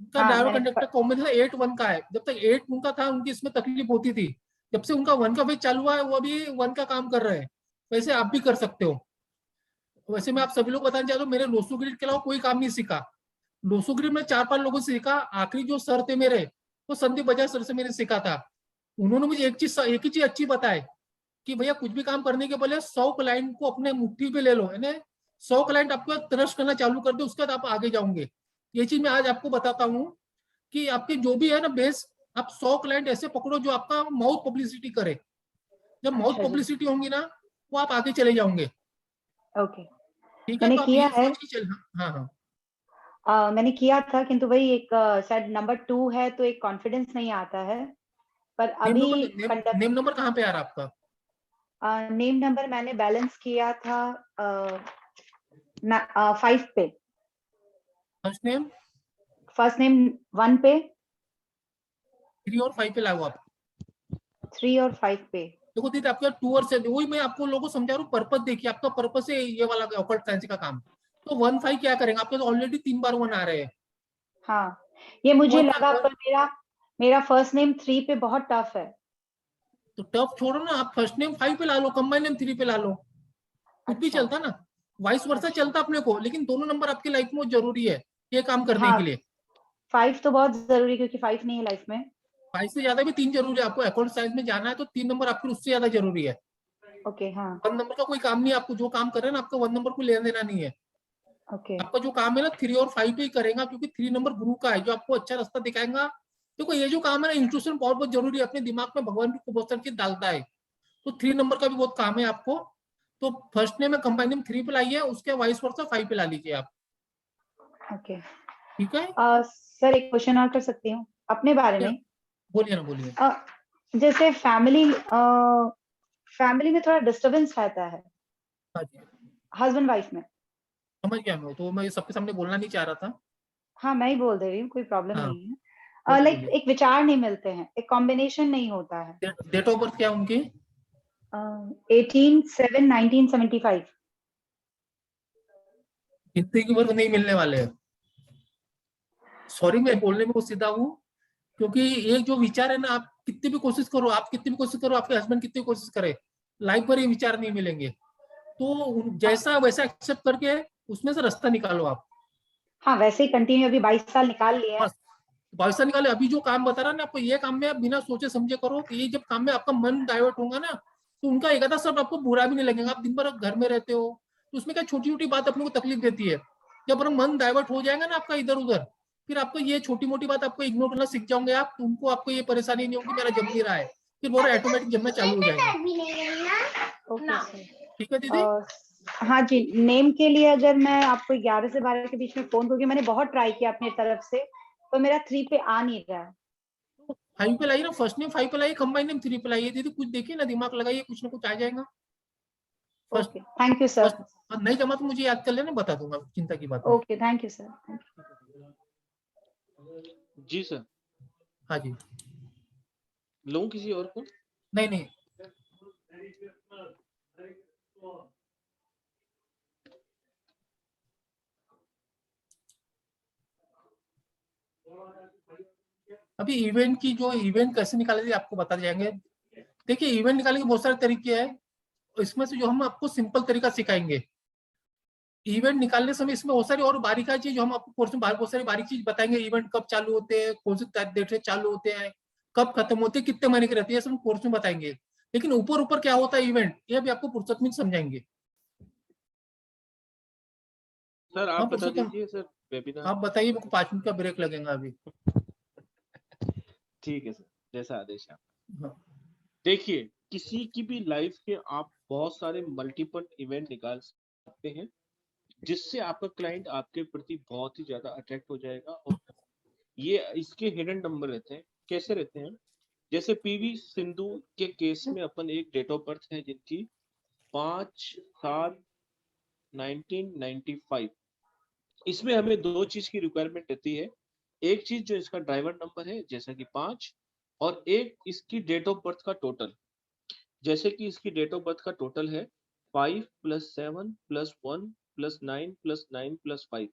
उनका हाँ, ड्राइवर मैंने कंडक्टर कॉम्बिनेशन 8-1 का है। जब तक 8 उनका था, उनकी इसमें तकलीफ होती थी। जब से उनका 1 का फेज चालू हुआ है, वो अभी 1 का काम कर रहे हैं। वैसे आप भी कर सकते हो। वैसे मैं आप सभी लोग बताना चाहता हूँ, मेरे लोसो ग्रिड के अलावा कोई काम नहीं सीखा। लोसो ग्रिड में 4-5 लोगों से सीखा। आखिरी जो सर थे मेरे, वो संदीप बजाज सर से मैंने सीखा था। उन्होंने मुझे एक ही चीज अच्छी बताई कि भैया कुछ भी काम करने के पहले 100 क्लाइंट को अपने मुट्ठी पे ले लो, है ना। 100 क्लाइंट आपको ट्रस्ट करना चालू कर दो, उसके बाद आप आगे जाओगे। ये चीज मैं आज आपको बताता हूँ कि आपके जो भी है ना बेस, आप 100 क्लाइंट ऐसे पकड़ो जो आपका माउथ पब्लिसिटी करे। जब माउथ अच्छा जी। पब्लिसिटी होंगी ना, वो आप आगे चले जाओगे। ओके। ठीक है, मैंने तो आप किया ये है। सोच के चल। हाँ हाँ। मैंने किया था, किंतु वही एक शायद नंबर 2 है तो एक कॉन्फिडेंस नहीं आता है। पर अभी नेम नंबर कहाँ पे आ रहा है आपका? नेम नंबर मैंने बैलेंस किया था 5 पे। First name? फर्स्ट नेम 1 पे। 3 और 5 पे लागू आप। 3 और 5 पे। देखो दीदी, आपका 2 और 7, वही मैं आपको लोगों को समझा रहा हूँ। पर्पस देखिए, आपका पर्पस है ये वाला ऑकल्ट फैंसी का काम। तो 1-5 क्या करेंगे? आपके तो ऑलरेडी 3 बार 1 आ रहे हैं। हाँ, ये मुझे 1 लगा, पर मेरा फर्स्ट नेम 3 पे बहुत टफ है। तो टफ छोड़ो ना, आप फर्स्ट नेम 5 पे ला लो, कंबाइन नेम 3 पे ला लो, कुछ भी चलता ना। वाइस वर्सा चलता अपने को, लेकिन दोनों नंबर आपकी लाइफ में जरूरी है ये काम करने के लिए। 5 तो बहुत जरूरी है, क्योंकि 5 नहीं है लाइफ में। 5 से ज्यादा भी 3 जरूरी है। आपको अकाउंट साइंस में जाना है तो 3 नंबर आपके उससे ज्यादा जरूरी है। ओके। हाँ। 1 नंबर का कोई काम नहीं है आपको, जो काम कर रहे हैं ना, आपको 1 नंबर को लेना देना नहीं है। ओके। आपका जो काम है ना 3 और 5 पे ही करेगा, क्योंकि 3 नंबर गुरु का है, जो आपको अच्छा रास्ता दिखाएगा। देखो ये जो काम है ना, इंट्यूशन बहुत बहुत जरूरी है। अपने दिमाग में भगवान भी बहुत सारी चीज डालता है। तो 3 नंबर का भी बहुत काम है आपको। तो फर्स्ट नेम में कंबाइन नेम 3 पे लाइए, उसके वाइस वर्सा 5 पे ला लीजिए आप। ओके। ठीक है। सर एक क्वेश्चन और कर सकती हूँ अपने बारे में? बोलिए ना, बोलिए। जैसे फैमिली में थोड़ा डिस्टरबेंस रहता है हस्बैंड वाइफ में। समझ गया मैं, तो मैं सबके सामने बोलना नहीं चाह रहा था। हाँ, मैं ही बोल दे रही हूँ, कोई प्रॉब्लम हाँ। नहीं है। लाइक एक विचार नहीं मिलते हैं, एक कॉम्बिनेशन नहीं होता है। डेट ऑफ बर्थ क्या उनकी? 18/7/1975। गिनती की वर्ग नहीं मिलने वाले हैं। सॉरी, मैं बोलने में सीधा हूँ, क्योंकि एक जो विचार है ना, आप कितनी भी कोशिश करो, आपके हस्बैंड कितनी कोशिश करे, लाइफ भर ये विचार नहीं मिलेंगे। तो जैसा वैसा एक्सेप्ट करके उसमें से रास्ता निकालो आप। हाँ, वैसे ही कंटिन्यू अभी 22 साल निकाल लिए हैं। पैसा निकाले। अभी जो काम बता रहा ना आपको, ये काम में आप बिना सोचे समझे करो, तो ये जब काम में आपका मन डाइवर्ट होगा ना, तो उनका एक आधा सब आपको बुरा भी नहीं लगेगा। आप दिन भर घर में रहते हो तो उसमें क्या छोटी छोटी बात अपने को तकलीफ देती है। जब मन डाइवर्ट हो जाएगा ना आपका इधर उधर, फिर आपको ये छोटी मोटी बात आपको इग्नोर करना सीख जाओगे आप, तो उनको आपको ये परेशानी नहीं होगी मेरा जम नहीं रहा है, फिर वो ऑटोमेटिक जमना चालू हो जाएगा। Okay sir. ठीक है दीदी। हाँ जी, नेम के लिए अगर मैं आपको 11 से 12 के बीच में फोन करूंगी, मैंने बहुत ट्राई किया अपनी तरफ से, तो मेरा 3 पे आ नहीं रहा है। 5 पे लाइए ना, फर्स्ट नेम 5 पे लाइए, कंबाइन नेम 3 पे लाइए दीदी, कुछ देखिए ना, दिमाग लगाइए, कुछ ना कुछ आ जाएगा। Okay, thank you sir. नहीं जमा तो मुझे याद कर लेना, बता दूंगा, चिंता की बात ओके, थैंक यू सर। जी सर। हाँ जी। लूं किसी और को? नहीं नहीं। अभी इवेंट की जो इवेंट कैसे निकाले थे आपको बता जाएंगे। देखिए इवेंट निकालने के बहुत सारे तरीके हैं, इसमें से जो हम आपको सिंपल तरीका सिखाएंगे। इवेंट निकालने समय इसमें बहुत सारी और बारीकी चीज जो हम आपको कोर्स में बहुत सारी बारीक चीज बताएंगे। इवेंट कब चालू होते हैं, कौन सी डेट से चालू होते हैं, कब खत्म होते हैं, कितने महीने के रहते हैं, सब कोर्स में बताएंगे। लेकिन ऊपर ऊपर क्या होता है इवेंट, ये भी आपको फुर्सत में समझाएंगे। सर आप बता दीजिए सर वेबिनार। आप बताइए, मेरे को 5 मिनट का ब्रेक लगेगा अभी। ठीक है सर, जैसा आदेश आप। हाँ। देखिए किसी की भी लाइफ के आप बहुत सारे मल्टीपल इवेंट निकाल सकते हैं, जिससे आपका क्लाइंट आपके प्रति बहुत ही ज्यादा अट्रैक्ट हो जाएगा। और ये इसके हिडन नंबर रहते हैं। कैसे रहते हैं? जैसे पीवी सिंधु के केस में अपन एक डेट ऑफ बर्थ है जिनकी 5/7/1995। इसमें हमें 2 चीज की रिक्वायरमेंट रहती है। एक चीज जो इसका ड्राइवर नंबर है जैसा कि 5, और एक इसकी डेट ऑफ बर्थ का टोटल। जैसे कि इसकी डेट ऑफ बर्थ का टोटल है 5 + 7 + 1 + 9 + 9 + 5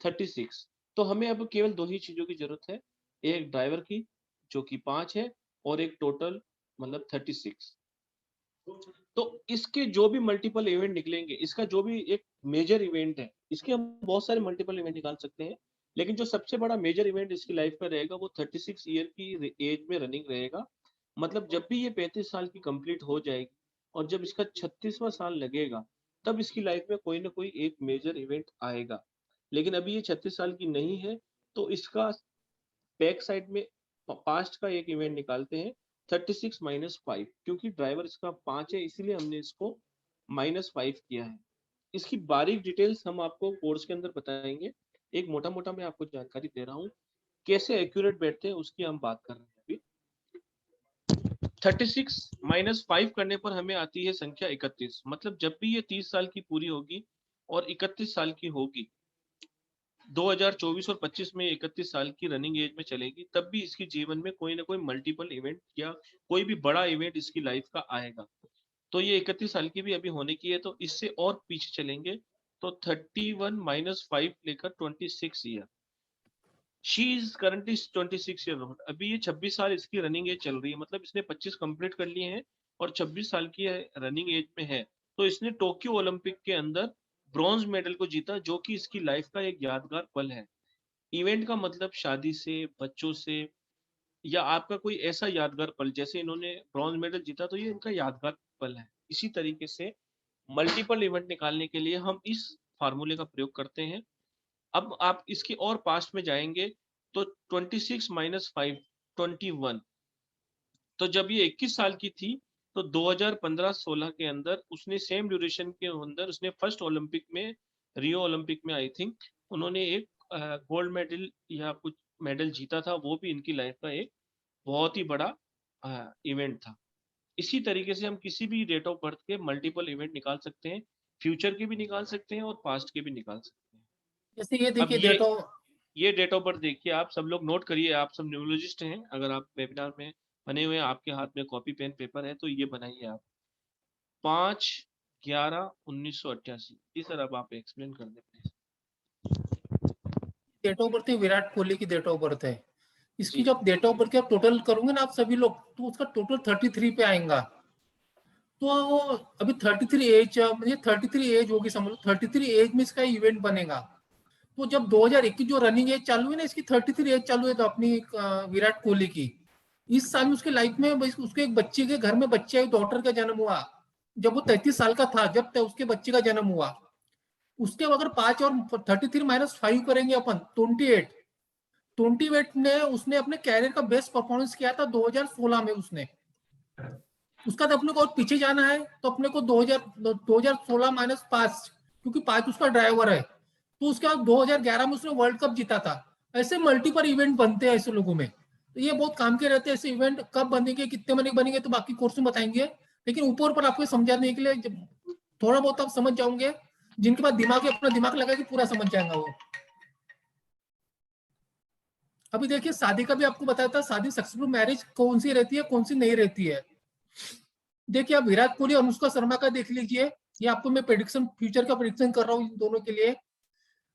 36। तो हमें अब केवल 2 ही चीजों की जरूरत है, एक ड्राइवर की जो कि 5 है और एक टोटल मतलब 36। तो इसके जो भी मल्टीपल इवेंट निकलेंगे, इसका जो भी एक मेजर इवेंट है, इसके हम बहुत सारे मल्टीपल इवेंट निकाल सकते हैं, लेकिन जो सबसे बड़ा मेजर इवेंट इसकी लाइफ में रहेगा वो 36 ईयर की एज में रनिंग रहेगा। मतलब जब भी ये 35 साल की कंप्लीट हो जाएगी और जब इसका 36वां साल लगेगा, तब इसकी लाइफ में कोई ना कोई एक मेजर इवेंट आएगा। लेकिन अभी ये 36 साल की नहीं है, तो इसका बैक साइड में पास्ट का एक इवेंट निकालते हैं 36 - 5, क्योंकि ड्राइवर इसका 5 है, इसीलिए हमने इसको -5 किया है। इसकी बारीक डिटेल्स हम आपको कोर्स के अंदर बताएंगे। एक मोटा मोटा मैं आपको जानकारी दे रहा हूँ, कैसे एक्यूरेट बैठते हैं उसकी हम बात कर रहे हैं अभी। 36 - 5 करने पर हमें आती है संख्या 31। मतलब जब भी ये 30 साल की पूरी होगी और 31 साल की होगी, 2024 और 25 में 31 साल की रनिंग एज में चलेगी, तब भी इसके जीवन में कोई ना कोई मल्टीपल इवेंट या कोई भी बड़ा इवेंट इसकी लाइफ का आएगा। तो ये 31 साल की भी अभी होने की है, तो इससे और पीछे चलेंगे तो 31 - 5 लेकर 26 year. She is currently 26 year old. अभी ये 26 साल इसकी रनिंग एज चल रही है, मतलब इसने 25 कंप्लीट कर लिए हैं और 26 साल की रनिंग एज में है। तो इसने टोक्यो ओलंपिक के अंदर ब्रॉन्ज मेडल को जीता, जो कि इसकी लाइफ का एक यादगार पल है। इवेंट का मतलब शादी से, बच्चों से, या आपका कोई ऐसा यादगार पल, जैसे इन्होंने ब्रॉन्ज मेडल जीता तो ये इनका यादगार पल है। इसी तरीके से मल्टीपल इवेंट निकालने के लिए हम इस फार्मूले का प्रयोग करते हैं। अब आप इसके और पास्ट में जाएंगे तो 26 - 5 21। तो जब ये 21 साल की थी तो 2015-16 के अंदर उसने सेम ड्यूरेशन के अंदर उसने फर्स्ट ओलंपिक में, रियो ओलंपिक में आई थिंक, उन्होंने एक गोल्ड मेडल या कुछ मेडल जीता था। वो भी इनकी लाइफ का एक बहुत ही बड़ा इवेंट था। इसी तरीके से हम किसी भी डेट ऑफ बर्थ के मल्टीपल इवेंट निकाल सकते हैं, फ्यूचर के भी निकाल सकते हैं और पास्ट के भी निकाल सकते हैं। जैसे ये देखिए ये डेट ऑफ बर्थ देखिए, आप सब लोग नोट करिए, आप सब न्यूरोलॉजिस्ट हैं, अगर आप वेबिनार में बने हुए हैं, आपके हाथ में कॉपी पेन पेपर है तो ये बनाइए आप। 5/11/1988। जी सर, अब आप एक्सप्लेन कर दें प्लीज। डेट ऑफ बर्थ है विराट कोहली की डेट ऑफ बर्थ है। इसकी जब डेट ऑफ बर्थ की आप टोटल करोगे ना आप सभी लोग, तो उसका टोटल 33 पे आएगा। तो अभी 33 एज, मुझे 33 एज होगी समझ लो, 33 एज में इसका इवेंट बनेगा। तो जब 2021 जो रनिंग एज चालू है ना, इसकी 33 एज चालू है, तो अपनी विराट कोहली की इस साल में उसके लाइफ में उसके एक बच्चे के घर में बच्चे डॉटर का जन्म हुआ जब वो 33 साल का था, जब उसके बच्चे का जन्म हुआ। उसके अगर 5 और 33 माइनस 5 करेंगे अपन 28 ने उसने अपने कैरियर का बेस्ट परफॉर्मेंस किया था 2016 में उसने। उसका तो अपने को और पीछे जाना है तो अपने को 2016 माइनस 5, क्योंकि 5 उसका ड्राइवर है, तो उसके बाद 2011 में उसने वर्ल्ड कप जीता था। ऐसे मल्टीपल इवेंट बनते हैं ऐसे लोगों में, तो ये बहुत काम के रहते हैं ऐसे इवेंट। कब बनेंगे, कितने महीने बनेंगे, तो बाकी कोर्स में बताएंगे, लेकिन ऊपर ऊपर आपको समझाने के लिए थोड़ा बहुत आप समझ जाओगे। जिनके पास दिमाग है अपना दिमाग लगा के पूरा समझ जाएगा वो। अभी देखिए शादी का भी आपको बताया था, शादी सक्सेसफुल मैरिज कौन सी रहती है कौन सी नहीं रहती है। देखिए आप विराट कोहली और अनुष्का शर्मा का देख लीजिए, ये आपको मैं प्रेडिक्शन फ्यूचर का प्रेडिक्शन कर रहा हूँ इन दोनों के लिए।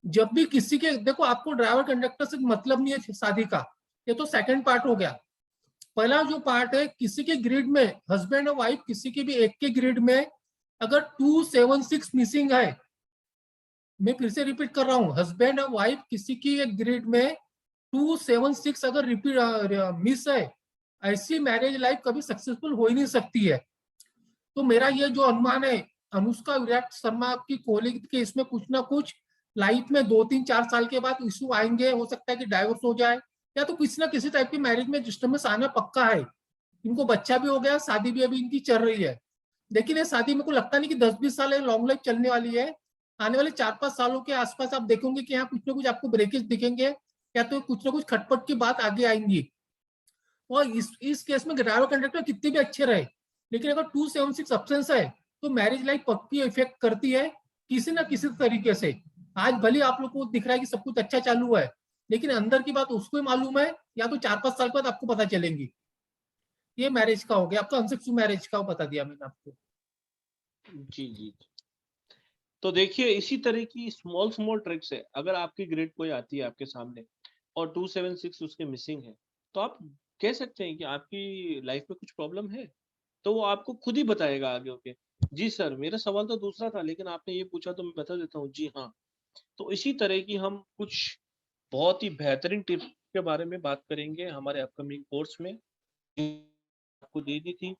जब भी किसी के, देखो आपको ड्राइवर कंडक्टर से मतलब नहीं है शादी का, ये तो सेकंड पार्ट हो गया। पहला जो पार्ट है, किसी के ग्रिड में हस्बैंड और वाइफ किसी के भी एक के ग्रिड में अगर 276 मिसिंग है, मैं फिर से रिपीट कर रहा हूं, हस्बैंड और वाइफ किसी की एक ग्रिड में 276 अगर रिपीट मिस है, ऐसी मैरिज लाइफ कभी सक्सेसफुल हो ही नहीं सकती है। तो मेरा ये जो अनुमान है, अनुष्का विराट शर्मा की कोहली के इसमें कुछ ना कुछ लाइफ में 2-3-4 साल के बाद इशू आएंगे। हो सकता है कि डाइवोर्स हो जाए या तो किसी ना किसी टाइप की मैरिज में डिस्टर्बेंस आना पक्का है। इनको बच्चा भी हो गया, शादी भी अभी इनकी चल रही है, लेकिन ये शादी मेरे को लगता नहीं कि 10-20 साल लॉन्ग लाइफ चलने वाली है। आने वाले 4-5 सालों के आसपास आप देखेंगे कि यहाँ कुछ ना कुछ आपको ब्रेकेज दिखेंगे, या तो कुछ ना कुछ खटपट की बात आगे आएंगी। और इस केस में ड्राइवर कंडक्टर कितने भी अच्छे रहे, लेकिन अगर 276 अब्सेंस है तो मैरिज लाइफ पक्की इफेक्ट करती है किसी ना किसी तरीके से। आज भले आप लोग को दिख रहा है कि सब कुछ अच्छा चालू है, लेकिन अंदर की बात उसको ही मालूम है, या तो 4-5 साल बाद आपको पता चलेंगी। ये मैरिज का हो गया, आपका अनसक्सेसफुल मैरिज का बता दिया मैंने आपको। जी जी। तो देखिए इसी तरह की स्मॉल ट्रिक्स है। अगर आपकी ग्रिड कोई आती है आपके सामने और 276 उसके मिसिंग है, तो आप कह सकते हैं कि आपकी लाइफ में कुछ प्रॉब्लम है, तो वो आपको खुद ही बताएगा आगे होके। जी सर, मेरा सवाल तो दूसरा था, लेकिन आपने ये पूछा तो मैं बता देता हूँ। जी हाँ, तो इसी तरह की हम कुछ बहुत ही बेहतरीन टिप्स के बारे में बात करेंगे हमारे अपकमिंग कोर्स में। आपको दे दी थी।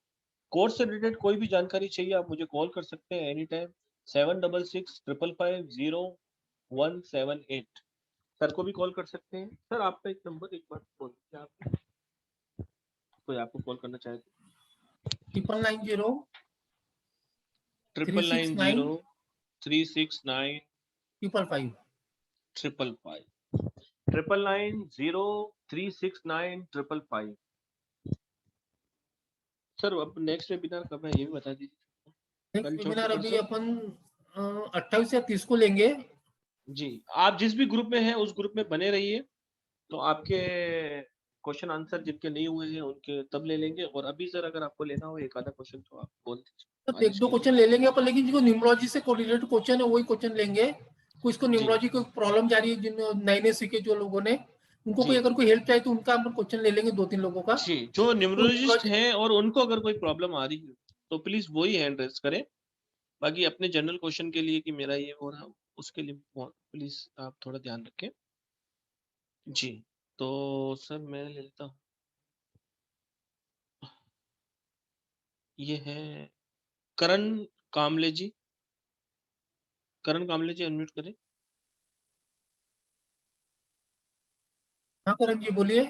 कोर्स से रिलेटेड कोई भी जानकारी चाहिए आप मुझे कॉल कर सकते हैं एनी टाइम 7665550178। सर को भी कॉल कर सकते हैं। सर आपका एक नंबर एक बार बोल दीजिए, आप कोई आपको कॉल करना चाहे तो। 990 990 369 555 555 990 369 555। सर अब नेक्स्ट वेबिनार कब है ये भी बता दीजिए। नेक्स्ट वेबिनार अभी अपन 28 या 30 को लेंगे। जी, आप जिस भी ग्रुप में हैं उस ग्रुप में बने रहिए, तो आपके क्वेश्चन आंसर जिनके नहीं हुए हैं उनके तब ले लेंगे। और अभी सर अगर आपको लेना हो एक आधा क्वेश्चन तो आप बोल दीजिए। तो 1-2 क्वेश्चन ले लेंगे अपन, लेकिन जो न्यूमरोलॉजी से कोरिलेटेड क्वेश्चन है वही क्वेश्चन लेंगे। कुछ को न्यूमरोलॉजी को प्रॉब्लम जा रही है, जिन नए सीखे जो लोगों ने, उनको कोई अगर कोई हेल्प चाहिए तो उनका हम क्वेश्चन ले लेंगे 2-3 लोगों का। जी, जो न्यूमरोलॉजिस्ट हैं और उनको अगर कोई प्रॉब्लम आ रही है तो प्लीज वही हैंड रेज करें। बाकी अपने जनरल क्वेश्चन के लिए कि मेरा ये हो रहा, उसके लिए प्लीज आप थोड़ा ध्यान रखें। जी, तो सर मैं ले लेता हूँ। ये है करण कामले जी। करण कामले जी अनम्यूट करें। हाँ करण जी बोलिए।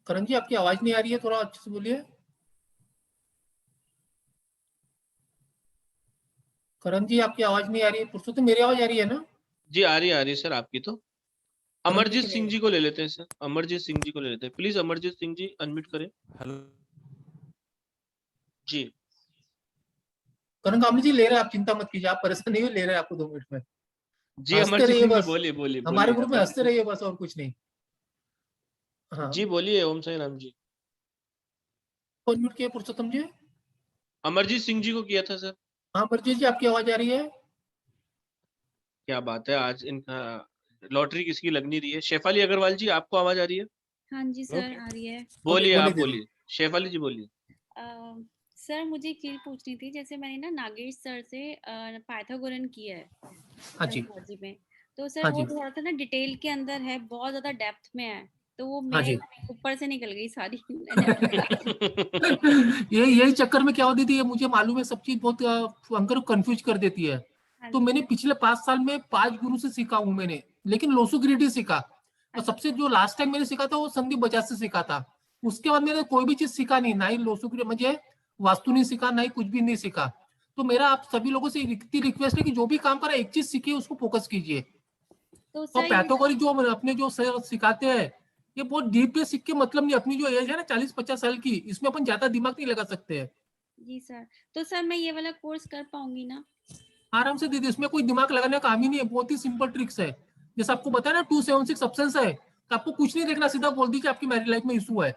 करण जी आपकी आवाज नहीं आ रही है, थोड़ा अच्छे से बोलिए। करण जी आपकी आवाज नहीं आ रही है। पुरुषोत्तम मेरी आवाज आ रही है ना? जी आ रही है सर आपकी। तो अमरजीत सिंह जी को ले लेते हैं सर। अमरजीत सिंह जी को ले लेते हैं। प्लीज अमरजीत सिंह जी अनम्यूट करें। हेलो जी। करण कामले जी ले रहे हैं, आप चिंता मत कीजिए, आप परेशान नहीं हो, ले रहे हैं आपको 2 मिनट में। जी हंसते अमरजीत रहिए सिंह जी बस, बोलिए बोलिए हमारे बोलिए। ग्रुप में हंसते रहिए बस, और कुछ नहीं। हाँ जी बोलिए ओम साई राम जी। कौन म्यूट किया पुरुषोत्तम जी? अमरजीत सिंह जी को किया था सर। हाँ परजीत जी आपकी आवाज आ रही है। क्या बात है, आज इनका लॉटरी किसकी लग नहीं रही है। शेफाली अग्रवाल जी आपको आवाज आ रही है? हाँ जी सर आ रही है। बोलिए आप बोलिए। शेफाली जी बोलिए। सर मुझे एक चीज पूछनी थी, जैसे मैंने ना नागेश सर से पाइथागोरन किया है हाँ जी, बायोलॉजी में, तो सर हाँ वो जी, थोड़ा सा ना डिटेल के अंदर है, बहुत ज्यादा डेप्थ में है, तो वो हाँ मेरे जी। ऊपर से निकल गई सारी मैंने यही चक्कर में क्या होती थी, ये मुझे मालूम है, सब चीज बहुत अंकर कंफ्यूज कर देती है। हाँ तो जी मैंने पिछले 5 साल में 5 गुरु से सीखा हूँ मैंने, लेकिन लोसुग्रीडी सीखा। और सबसे जो लास्ट टाइम मैंने सीखा था वो संदीप बजाज से सीखा था। उसके बाद मैंने कोई भी चीज सीखा नहीं, ना ही लोसुग्रीडी, मुझे वास्तु नहीं सीखा, ना ही कुछ भी नहीं सीखा। तो मेरा आप सभी लोगों से इतनी रिक्वेस्ट है कि जो भी काम करें एक चीज सीखिए, उसको फोकस कीजिए। तो तो सर ये पैथागोरस जो अपने जो सर सिखाते हैं, ये बहुत डीप पे सीख के मतलब नहीं। अपनी जो एज है ना 40-50 साल की, इसमें अपन ज्यादा दिमाग नहीं लगा सकते हैं। जी सर, तो सर मैं ये वाला कोर्स कर पाऊंगी ना? आराम से दीदी, इसमें कोई दिमाग लगाने का काम ही नहीं है, बहुत ही सिंपल ट्रिक्स है। जैसे आपको बताया ना 276 सब्सटेंस है, तो आपको कुछ नहीं देखना, सीधा बोल दीजिए आपकी मैरिज लाइफ में इशू है।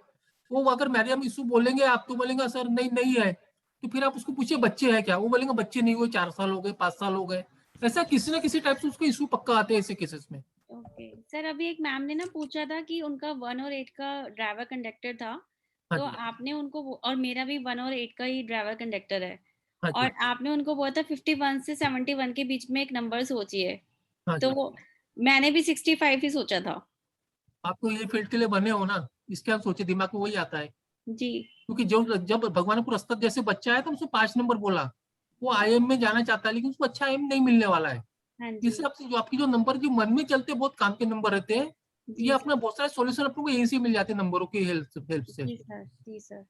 वो अगर मैरिज में इशू बोलेंगे आप, तो बोलेंगे सर नहीं नहीं है। तो फिर आप उसको पूछिए बच्चे हैं क्या, वो बोलेंगे बच्चे नहीं हुए, 4 साल हो गए, 5 साल हो गए। ऐसा किसी ना किसी टाइप से उसको इशू पक्का आते हैं ऐसे केसेस में। ओके सर, अभी एक मैम ने ना पूछा था कि उनका 1 और 8 का ड्राइवर कंडक्टर था, हाँ तो जी, आपने उनको और मेरा भी 1 और 8 का ही ड्राइवर कंडक्टर है, हाँ जी, और आपने उनको बोला था 51 से 71 के बीच में एक नंबर सोचिए, हाँ तो जी। वो मैंने भी 65 ही सोचा था। आप तो ये फील्ड के लिए बने हो ना, इसके आप सोचे, दिमाग में वही आता है। जी क्योंकि जब भगवानपुर अस्तर जैसे बच्चा है तो उसने 5 नंबर बोला, वो आईएम में जाना चाहता है, लेकिन उसको अच्छा आईएम नहीं मिलने वाला है। हाँ इससे जी आपसे जो आपकी जो नंबर जो मन में चलते बहुत काम के नंबर रहते हैं, ये जी अपना बहुत सारे सॉल्यूशन अपने को यहीं से मिल जाते हैं नंबरों की हेल्प से। जी सर, जी सर,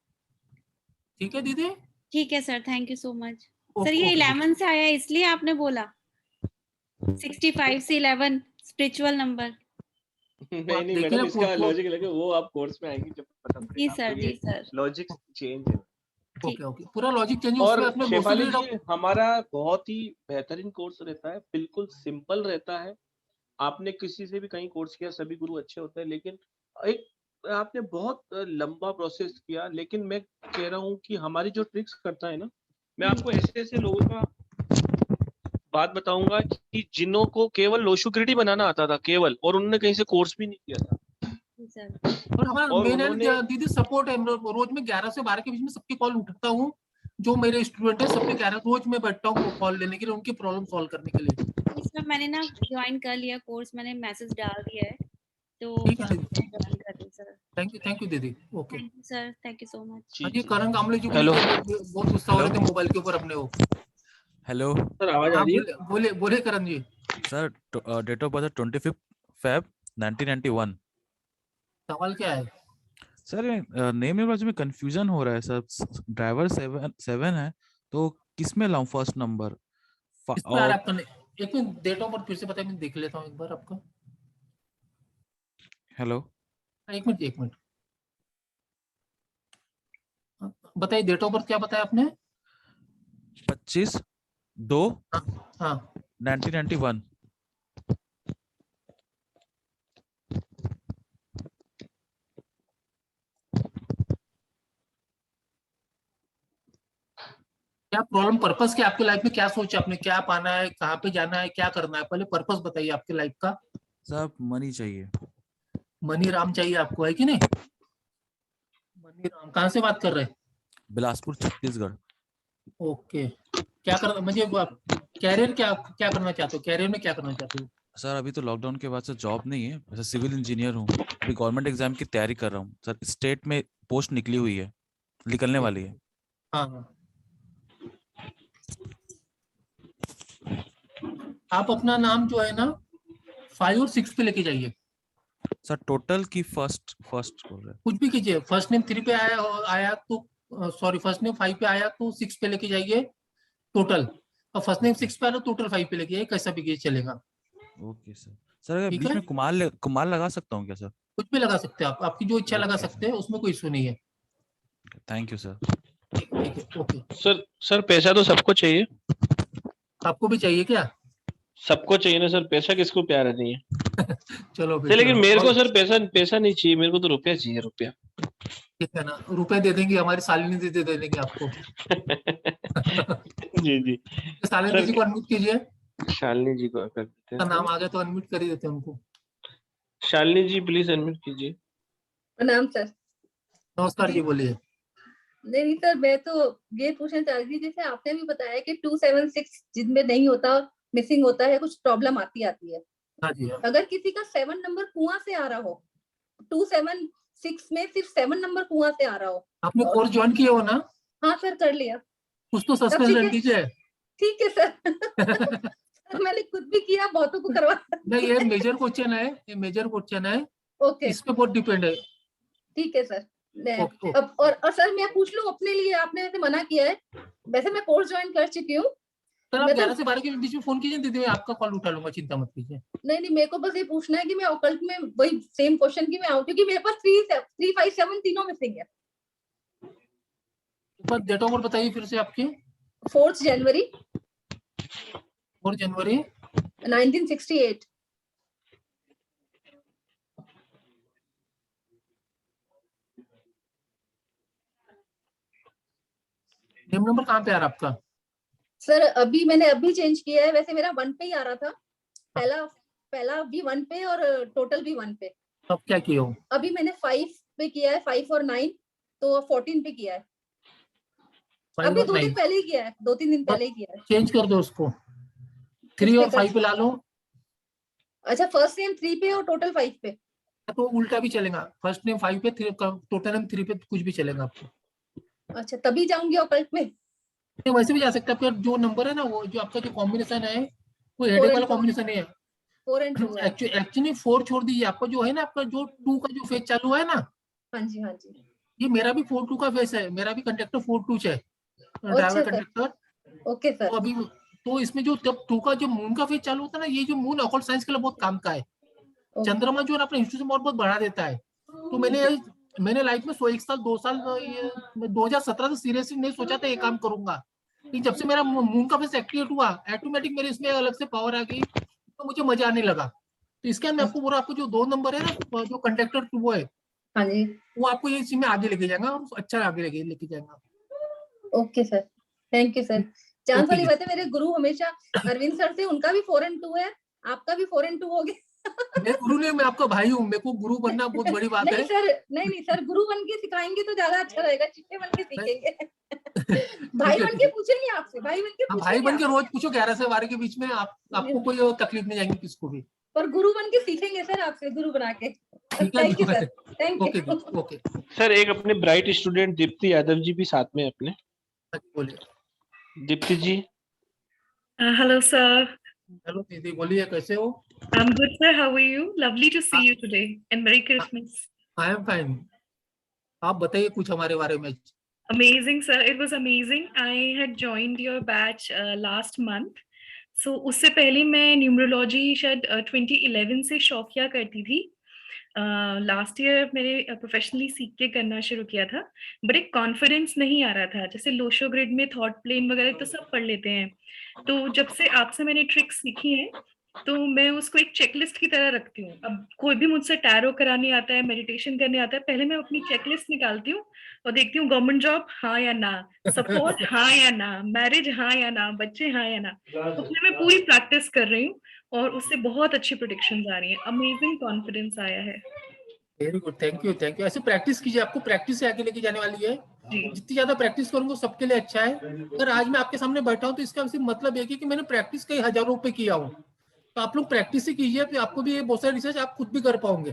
ठीक है दीदी। ठीक है sir, thank you so much. Sir okay ये ओके दीदी। 11 से आया है, इसलिए आपने बोला 65 से 11 स्पिरिचुअल नंबर। वो आप नहीं देखिए मैडम, ना इसका लॉजिक लगे, वो आप कोर्स में आएंगे जब पता जी पड़ेगा आपको, सर, जी ये सर, लॉजिक चेंज है। ठीक। ओके ओके, पूरा लॉजिक चेंज और उसमें अपने शेफाली लोसुग्रीडी जी, हमारा बहुत ही बेहतरीन कोर्स रहता है, बिल्कुल सिंपल रहता है। आपने किसी से भी कहीं कोर्स किया, सभी गुरु अच्छे होते हैं, लेकिन एक आपने बहुत लंबा प्रोसेस किया, लेकिन मैं कह रहा हूँ कि हमारी जो ट्रिक्स करता है ना, मैं आपको ऐसे ऐसे लोगों का बात बताऊंगा कि जिन्हों को केवल लोशुग्रिडी बनाना आता था केवल, और उन्होंने कहीं से कोर्स भी नहीं किया था, जी सर, और हमारा और मेन है उन्होंने दीदी सपोर्ट है। रोज में 11 से 12 के बीच में सबकी कॉल उठाता हूँ। जो मेरे स्टूडेंट है सबके 11 रोज में बैठता हूँ कॉल लेने के लिए, उनकी प्रॉब्लम सॉल्व करने के लिए। जी सर, मैंने ना ज्वाइन कर लिया कोर्स, मैंने मैसेज डाल दिया है, तो ठीक है दीदी, ज्वाइन कर रही सर। थैंक यू दीदी। Okay. Thank you sir, thank you so much. हाँ जी जी, जी। करण कामले जी को हेलो देखिए, बहुत गुस्सा हो हेलो रहे थे मोबाइल के ऊपर अपने वो। हेलो सर, आवाज आ हाँ रही है? बोले बोले बोले Karan ji. Sir, date of birth 25 Feb 1991। सवाल क्या है? सर नेम और में कंफ्यूजन हो रहा है सर। ड्राइवर 7 है, तो किस में लाऊं फर्स्ट नंबर? किस पे आ रहा और है आपका? एक मिनट, डेट ऑफ बर्थ फिर से बताइए, मैं देख लेता हूँ एक बार आपका। हेलो, एक मिनट बताइए, डेट ऑफ बर्थ क्या बताया आपने? 25/2 हाँ 1991। क्या प्रॉब्लम, पर्पस क्या आपकी लाइफ में, क्या सोचा आपने, क्या पाना है, कहाँ पे जाना है, क्या करना है? पहले पर्पस बताइए आपकी लाइफ का। सर मनी चाहिए। मनी राम चाहिए आपको, है कि नहीं? मनी राम कहाँ से बात कर रहे हैं? बिलासपुर छत्तीसगढ़। ओके, क्या कर मुझे कैरियर क्या क्या करना चाहते हो? कैरियर में क्या करना चाहते हो? सर अभी तो लॉकडाउन के बाद से जॉब नहीं है, वैसे सिविल इंजीनियर हूँ। अभी गवर्नमेंट एग्जाम की तैयारी कर रहा हूँ सर। स्टेट में पोस्ट निकली हुई है, निकलने वाली है। हाँ हाँ, आप अपना नाम जो है ना 5 और 6 पे लेके जाइए। सर टोटल की फर्स्ट बोल रहे हैं। कुछ भी कीजिए, फर्स्ट नेम 3 पे आया तो सॉरी, फर्स्ट नेम 5 पे आया तो 6 पे लेके जाइए टोटल, और फर्स्ट नेम 6 पे आया तो टोटल 5 पे लेके जाइए, कैसा भी कीजिए चलेगा। Okay sir. सर अगर ठीक बीच है, में कुमार लगा सकता हूँ क्या सर? कुछ भी लगा सकते हैं आप, आपकी जो इच्छा लगा ओके सकते हैं, उसमें कोई इशू नहीं है। Thank you sir. ठीक है, ओके। सर पैसा तो सबको चाहिए, आपको भी चाहिए क्या? सबको चाहिए ना सर, पैसा किसको प्यारा नहीं है? चलो सर फिर लेकिन चलो, मेरे को और सर पैसा नहीं चाहिए, मेरे को तो रुपया चाहिए, रुपया। ठीक है ना, रुपए दे देंगे, हमारी शालिनी दे देंगे आपको। जी जी शालिनी जी सर, को अनम्यूट कीजिए, शालिनी जी को कर देते का नाम हैं। आ गया तो अनम्यूट कर ही देते हैं उनको। शालिनी जी प्लीज अनम्यूट कीजिए। प्रणाम सर। नमस्कार जी, बोलिए। नहीं सर, मैं तो ये पूछना चाह रही थी, जैसे आपने भी बताया कि 276 जिनमें नहीं होता, मिसिंग होता है, कुछ प्रॉब्लम आती है। हाँ जी हाँ। अगर किसी का 7 नंबर कुआं से आ रहा हो, 276 में सिर्फ 7 नंबर कुआं से आ रहा हो। आपने कोर्स ज्वाइन किया हो ना? हाँ सर, कर लिया। कुछ तो तब सस्पेंस ठीक रख दीजिए। ठीक है सर। सर मैंने खुद भी किया, बहुतों को करवा। नहीं, ये मेजर क्वेश्चन है, ये मेजर क्वेश्चन है, ओके इस पे बहुत डिपेंड है। ठीक है सर। ओके। अब और सर मैं पूछ लूं अपने लिए, आपने वैसे मना किया है, वैसे मैं कोर्स ज्वाइन कर चुकी हूँ। सर आप मैं तो 11 से 12 के बीच में फोन कीजिए, दीदी मैं आपका कॉल उठा लूंगा, चिंता मत कीजिए। नहीं, मेरे को बस ये पूछना है कि मैं ऑकल्ट में वही सेम क्वेश्चन की मैं आऊँ, क्योंकि मेरे पास 357 तीनों मिसिंग है। पर डेट ऑफ बर्थ बताइए फिर से आपकी। 4 जनवरी 4 जनवरी 1968। नेम नंबर कहाँ पे आ रहा है आपका? सर अभी मैंने अभी चेंज किया है, वैसे मेरा 1 पे ही आ रहा था, पहला भी 1 पे और टोटल भी 1 पे। अब क्या किया हो? अभी मैंने 5 पे किया है, 5 और 9 तो 14 पे किया है। अभी 2 दिन पहले ही किया है, 2-3 दिन पहले ही किया है। चेंज कर दो उसको, 3 और 5 पे ला लो। अच्छा, फर्स्ट नेम 3 पे और टोटल 5 पे। तो उल्टा भी चलेगा, फर्स्ट नेम 5 पे, टोटल नेम 3 पे, कुछ भी चलेगा आपको। अच्छा, तभी जाऊंगी ऑकल्ट में। नहीं, वैसे भी जा सकते हैं। आपका जो नंबर है ना, वो जो आपका जो कॉम्बिनेशन है, वो हेडेक वाला कॉम्बिनेशन है। 4 and 2 है। एक्चुअली 4 छोड़ दीजिए, आपका जो है ना, आपका जो 2 का जो फेज चालू है ना, हाँ जी हाँ जी, ये मेरा भी 4-2 का फेज है, मेरा भी कंडक्टर 4-2 है, ड्राइवर कंडक्टर। Okay sir. तो अभी तो इसमें जो जब 2 का जो मून का फेज चालू होता है ना, ये जो मून ऑकल्ट साइंस के लिए बहुत काम का है। चंद्रमा जो है अपने इंस्टीट्यूशन बहुत बढ़ा देता है। तो मैंने लाइफ में 101 साल 2 साल 2017 से सीरियसली नहीं सोचा था ये काम करूंगा, कि जब से मेरा मून का फेस एक्टिवेट हुआ, ऑटोमेटिक मेरे इसमें अलग से पावर आ गई, तो मुझे मजा आने लगा। तो इसके अंदर आपको आपको जो 2 नंबर है ना, जो कंडक्टर 2 है, हाँ जी, वो आपको ये चीज में आगे लेके जाएगा और अच्छा आगे लेके जाएगा। Okay sir, thank you sir. Chance वाली बात है, मेरे गुरु हमेशा अरविंद सर थे, उनका भी 4 and 2 है, आपका भी 4 and 2 हो गया। मैं गुरु नहीं, मैं आपका भाई हूँ, मेरे को गुरु बनना बहुत बड़ी बात है। नहीं सर, गुरु बन के सिखाएंगे तो ज्यादा अच्छा रहेगा, चिट्टे बन के सीखेंगे। भाई बन के पूछेंगे आपसे, भाई बन के पूछेंगे। भाई बन के रोज पूछो 11 से 12 के बीच में, आपको कोई तकलीफ नहीं जाएगी किसको भी। पर गुरु बन के सीखेंगे सर आपसे, गुरु बना के। Thank you sir, thank you. Okay sir, एक अपने ब्राइट स्टूडेंट दीप्ति यादव जी भी साथ में अपने। बोलिए Deepti ji. Hello sir. Hello दीदी, बोलिए कैसे हो? I'm good sir, how are you? Lovely to see you today and Merry Christmas. I am fine. आप बताइए कुछ हमारे बारे में। Amazing sir, it was amazing. I had joined your batch last month. So उससे पहले मैं न्यूमरोलॉजी शायद 2011 से शौकिया करती थी। लास्ट ईयर मैंने प्रोफेशनली सीख के करना शुरू किया था, बट एक कॉन्फिडेंस नहीं आ रहा था। जैसे लोशो ग्रिड में थॉट प्लेन वगैरह तो सब पढ़ लेते हैं, तो जब से आपसे मैंने ट्रिक्स सीखी हैं तो मैं उसको एक चेकलिस्ट की तरह रखती हूँ। अब कोई भी मुझसे टैरो कराने आता है, मेडिटेशन करने आता है, पहले मैं अपनी चेकलिस्ट निकालती हूँ और देखती हूँ गवर्नमेंट जॉब हाँ या ना, सपोर्ट हाँ या ना, मैरिज हाँ या ना, बच्चे हाँ या ना। तो फिर मैं पूरी प्रैक्टिस कर रही हूँ और उससे बहुत अच्छी प्रेडिक्शंस आ रही हैं। अमेजिंग कॉन्फिडेंस आया है। Very good, thank you thank you. ऐसे प्रैक्टिस कीजिए, आपको प्रैक्टिस से आगे लेके जाने वाली है। जितनी ज्यादा प्रैक्टिस करूंगा सबके लिए अच्छा है। अगर आज मैं आपके सामने बैठा हूँ तो इसका सिर्फ मतलब है कि मैंने प्रैक्टिस कई हजारों रुपए किया हूँ। तो आप लोग प्रैक्टिस ही कीजिए, तो आपको भी बहुत सारी रिसर्च आप खुद भी कर पाओगे।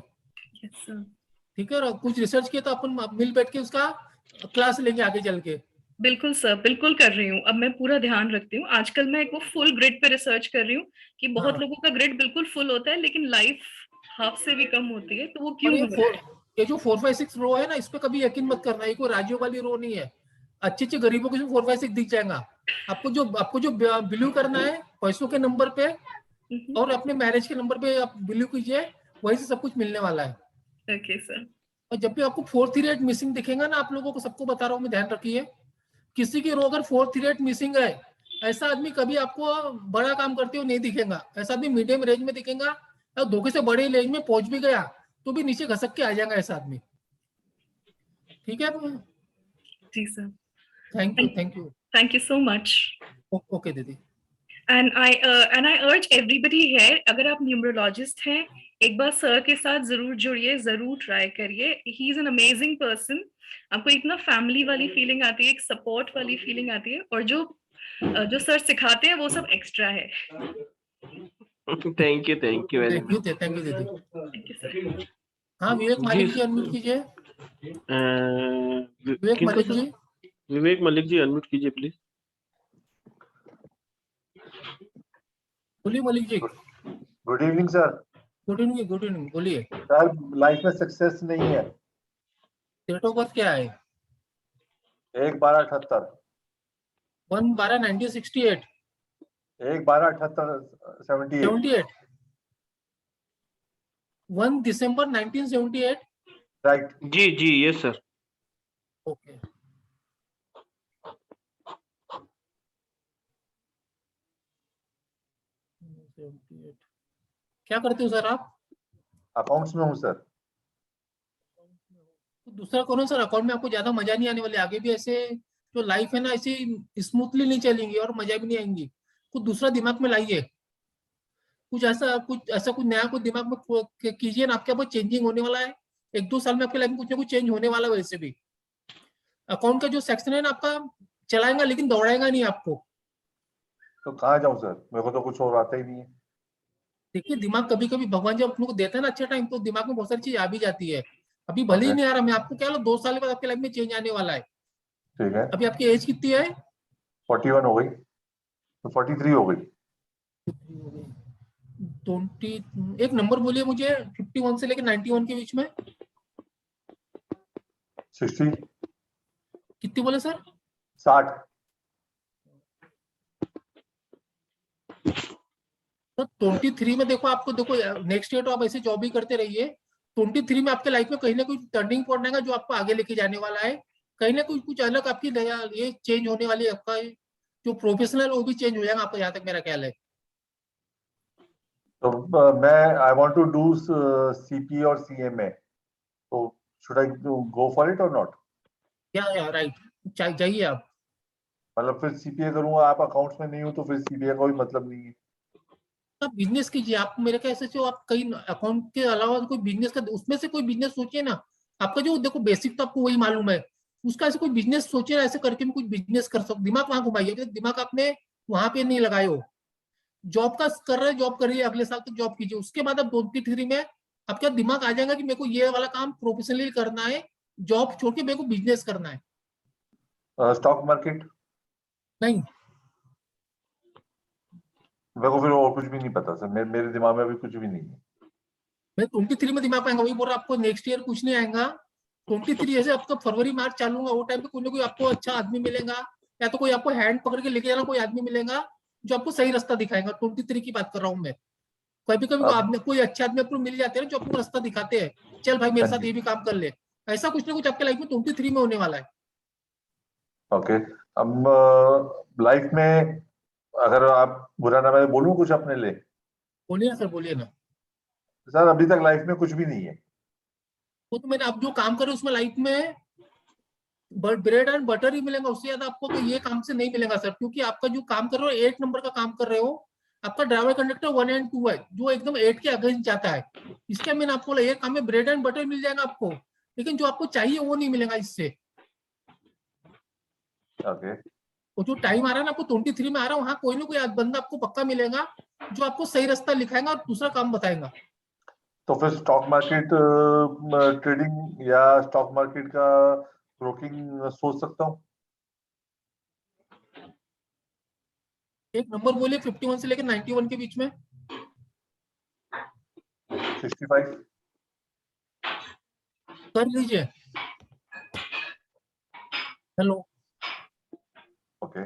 ठीक है, और कुछ रिसर्च किया तो अपन मिल बैठ के उसका क्लास लेंगे आगे चल के। बिल्कुल सर, बिल्कुल कर रही हूँ। अब मैं पूरा ध्यान रखती हूँ। आजकल मैं एक वो फुल ग्रिड पे रिसर्च कर रही हूँ कि बहुत लोगों का ग्रिड बिल्कुल फुल होता है लेकिन लाइफ हाफ से भी कम होती है, तो वो क्यों हो रहा है? ये जो 4, 5, 6 रो है ना, इस पे कभी यकीन मत करना, ये कोई राजियों वाली रो नहीं है। अच्छे गरीबों को 4, 5, 6 दिख जाएगा। आपको जो बिलीव करना है पैसों के नंबर पे और अपने मैरिज के नंबर पे आप बिलीव कीजिए, वही से सब कुछ मिलने वाला है। Okay sir. और जब भी आपको 438 मिसिंग दिखेगा ना, आप लोगों को सबको बता रहा हूँ मैं, ध्यान रखिए, किसी की रो अगर 438 मिसिंग है, ऐसा आदमी कभी आपको बड़ा काम करते हुए नहीं दिखेगा। ऐसा आदमी मीडियम रेंज में दिखेगा, और धोखे से बड़े रेंज में पहुंच भी गया तो भी नीचे घसक के आ जाएगा ऐसा आदमी। ठीक है जी sir, thank you thank you so much. Okay दीदी। And I urge everybody here, अगर आप न्यूमरोलॉजिस्ट हैं, एक बार सर के साथ जरूर जुड़िए, जरूर ट्राई करिए. He is an amazing person. आपको इतना फैमिली वाली फीलिंग आती है, एक सपोर्ट वाली फीलिंग आती है, और जो सर सिखाते हैं वो सब एक्स्ट्रा है. Thank you very thank you दीदी. हाँ, विवेक मालिक जी अनम्यूट कीजिए. विवेक मलिक जी. विवेक मलिक जी अनम्यूट कीजिए प्लीज. बोलिए Malik ji. Good evening sir. Good evening बोलिए. सर लाइफ में सक्सेस नहीं है. डेट ऑफ बर्थ क्या है? 1/12/78. 1/12/1968. 1/12/78. 78. 1 December 1978. राइट. जी यस सर. ओके. क्या करते हो सर आप? अकाउंट्स में हूँ सर. तो दूसरा करो सर. अकाउंट में आपको ज्यादा मजा नहीं आने वाले. आगे भी ऐसे जो लाइफ है ना, ऐसे स्मूथली नहीं चलेंगी और मजा भी नहीं आएंगी. कुछ दूसरा दिमाग में लाइए. कुछ नया कुछ दिमाग में कीजिए ना. आपके यहाँ चेंजिंग होने वाला है. 1-2 साल में आपके लाइफ में कुछ ना कुछ चेंज होने वाला है. वैसे भी अकाउंट का जो सेक्शन है ना, आपका चलाएगा लेकिन दौड़ाएगा नहीं आपको. तो कहाँ जाऊँ सर? मेरे को तो कुछ और आता ही नहीं है. देखिए, दिमाग कभी कभी भगवान जब अपने को देता है ना अच्छा टाइम, तो दिमाग में बहुत सारी चीज आ भी जाती है. अभी भले ही नहीं आ रहा. मैं आपको क्या 2 साल बाद आपके लाइफ में चेंज आने वाला है. ठीक है. अभी आपकी एज कितनी है? 41 हो गई, तो 43 हो गई. 20. एक नंबर बोलिए मुझे 51 से लेकर 91 के बीच में. 60. कितनी बोले सर? 60. तो 23 में देखो, आपको देखो नेक्स्ट ईयर तो आप ऐसे जॉब ही करते रहिए. 23 में आपके लाइफ में कहीं ना कोई टर्निंग पॉइंट आएगा जो आपको आगे लेके जाने वाला है. कहीं ना कुछ अलग आपकी ये चेंज होने वाली है. आपका जो प्रोफेशनल वो भी चेंज हो जाएगा आपका, यहाँ तक मेरा ख्याल है. तो मैं I want to do CP और सीएमए, तो should I go for it और नॉट? या राइट. जाइए आप. मतलब फिर सीपीए करूंगा, आप अकाउंट्स में नहीं हो तो फिर सीपीए का कोई मतलब नहीं है. आप बिजनेस कीजिए. आप मेरे ख्याल से आप कहीं अकाउंट के अलावा कोई बिजनेस का, उसमें से कोई बिजनेस सोचिए ना. आपका जो देखो बेसिक तो आपको वही मालूम है. उसका ऐसे कोई बिजनेस सोचिए ना. ऐसे करके भी कुछ बिजनेस कर सकते. दिमाग वहां घुमाइए. दिमाग आपने वहां पे नहीं लगाए हो. जॉब का कर रहे, जॉब करिए. अगले साल तक जॉब कीजिए. उसके बाद आप 23 में आपका दिमाग आ जाएगा कि मेरे को ये वाला काम प्रोफेशनली करना है. जॉब छोड़ के मेरे को बिजनेस करना है. स्टॉक मार्केट नहीं, मेरे को फिर और कुछ भी नहीं पता सर. मेरे दिमाग में अभी कुछ भी नहीं है. मैं 23 में दिमाग आएगा. वही बोल रहा आपको नेक्स्ट ईयर कुछ नहीं आएगा. 23 ऐसे आपका फरवरी मार्च चालू होगा. वो टाइम पे कोई ना कोई आपको अच्छा आदमी मिलेगा, या तो कोई आपको हैंड पकड़ के लेके जाना कोई आदमी मिलेगा जो आपको सही रास्ता दिखाएगा. 23 की बात कर रहा हूँ मैं. कभी कभी आपने कोई अच्छे आदमी आपको मिल जाते हैं जो आपको रास्ता दिखाते हैं. चल भाई मेरे साथ ये भी काम कर ले. ऐसा कुछ ना कुछ आपके लाइफ में 23 में होने वाला है. ओके. अब लाइफ में अगर आप बुरा ना मैं बोलूं कुछ अपने लिए. बोलिए ना सर, बोलिए ना. सर अभी तक लाइफ में कुछ भी नहीं है. वो तो मैंने आप जो काम कर रहे हो उसमें लाइफ में ब्रेड एंड बटर ही मिलेगा. उससे ज्यादा आपको तो ये काम से नहीं मिलेगा सर. क्योंकि आपका जो काम कर रहे हो 8 नंबर का काम कर रहे हो. आपका ड्राइवर कंडक्टर 1 और 2 है जो एकदम 8 के अगेंस्ट जाता है. इसके मैंने आपको ये काम में ब्रेड एंड बटर मिल जाएगा आपको, लेकिन जो आपको चाहिए वो नहीं मिलेगा इससे. ओके. वो जो टाइम आ रहा है ना आपको 23 में आ रहा है, वहाँ कोई ना कोई बंदा आपको पक्का मिलेगा जो आपको सही रास्ता लिखाएगा और दूसरा काम बताएगा. तो फिर स्टॉक मार्केट ट्रेडिंग या स्टॉक मार्केट का ब्रोकिंग सोच सकता हूँ. एक नंबर बोलिए 51 से लेकर 91 के बीच में. 65 कर लीजिए. हेलो. ओके.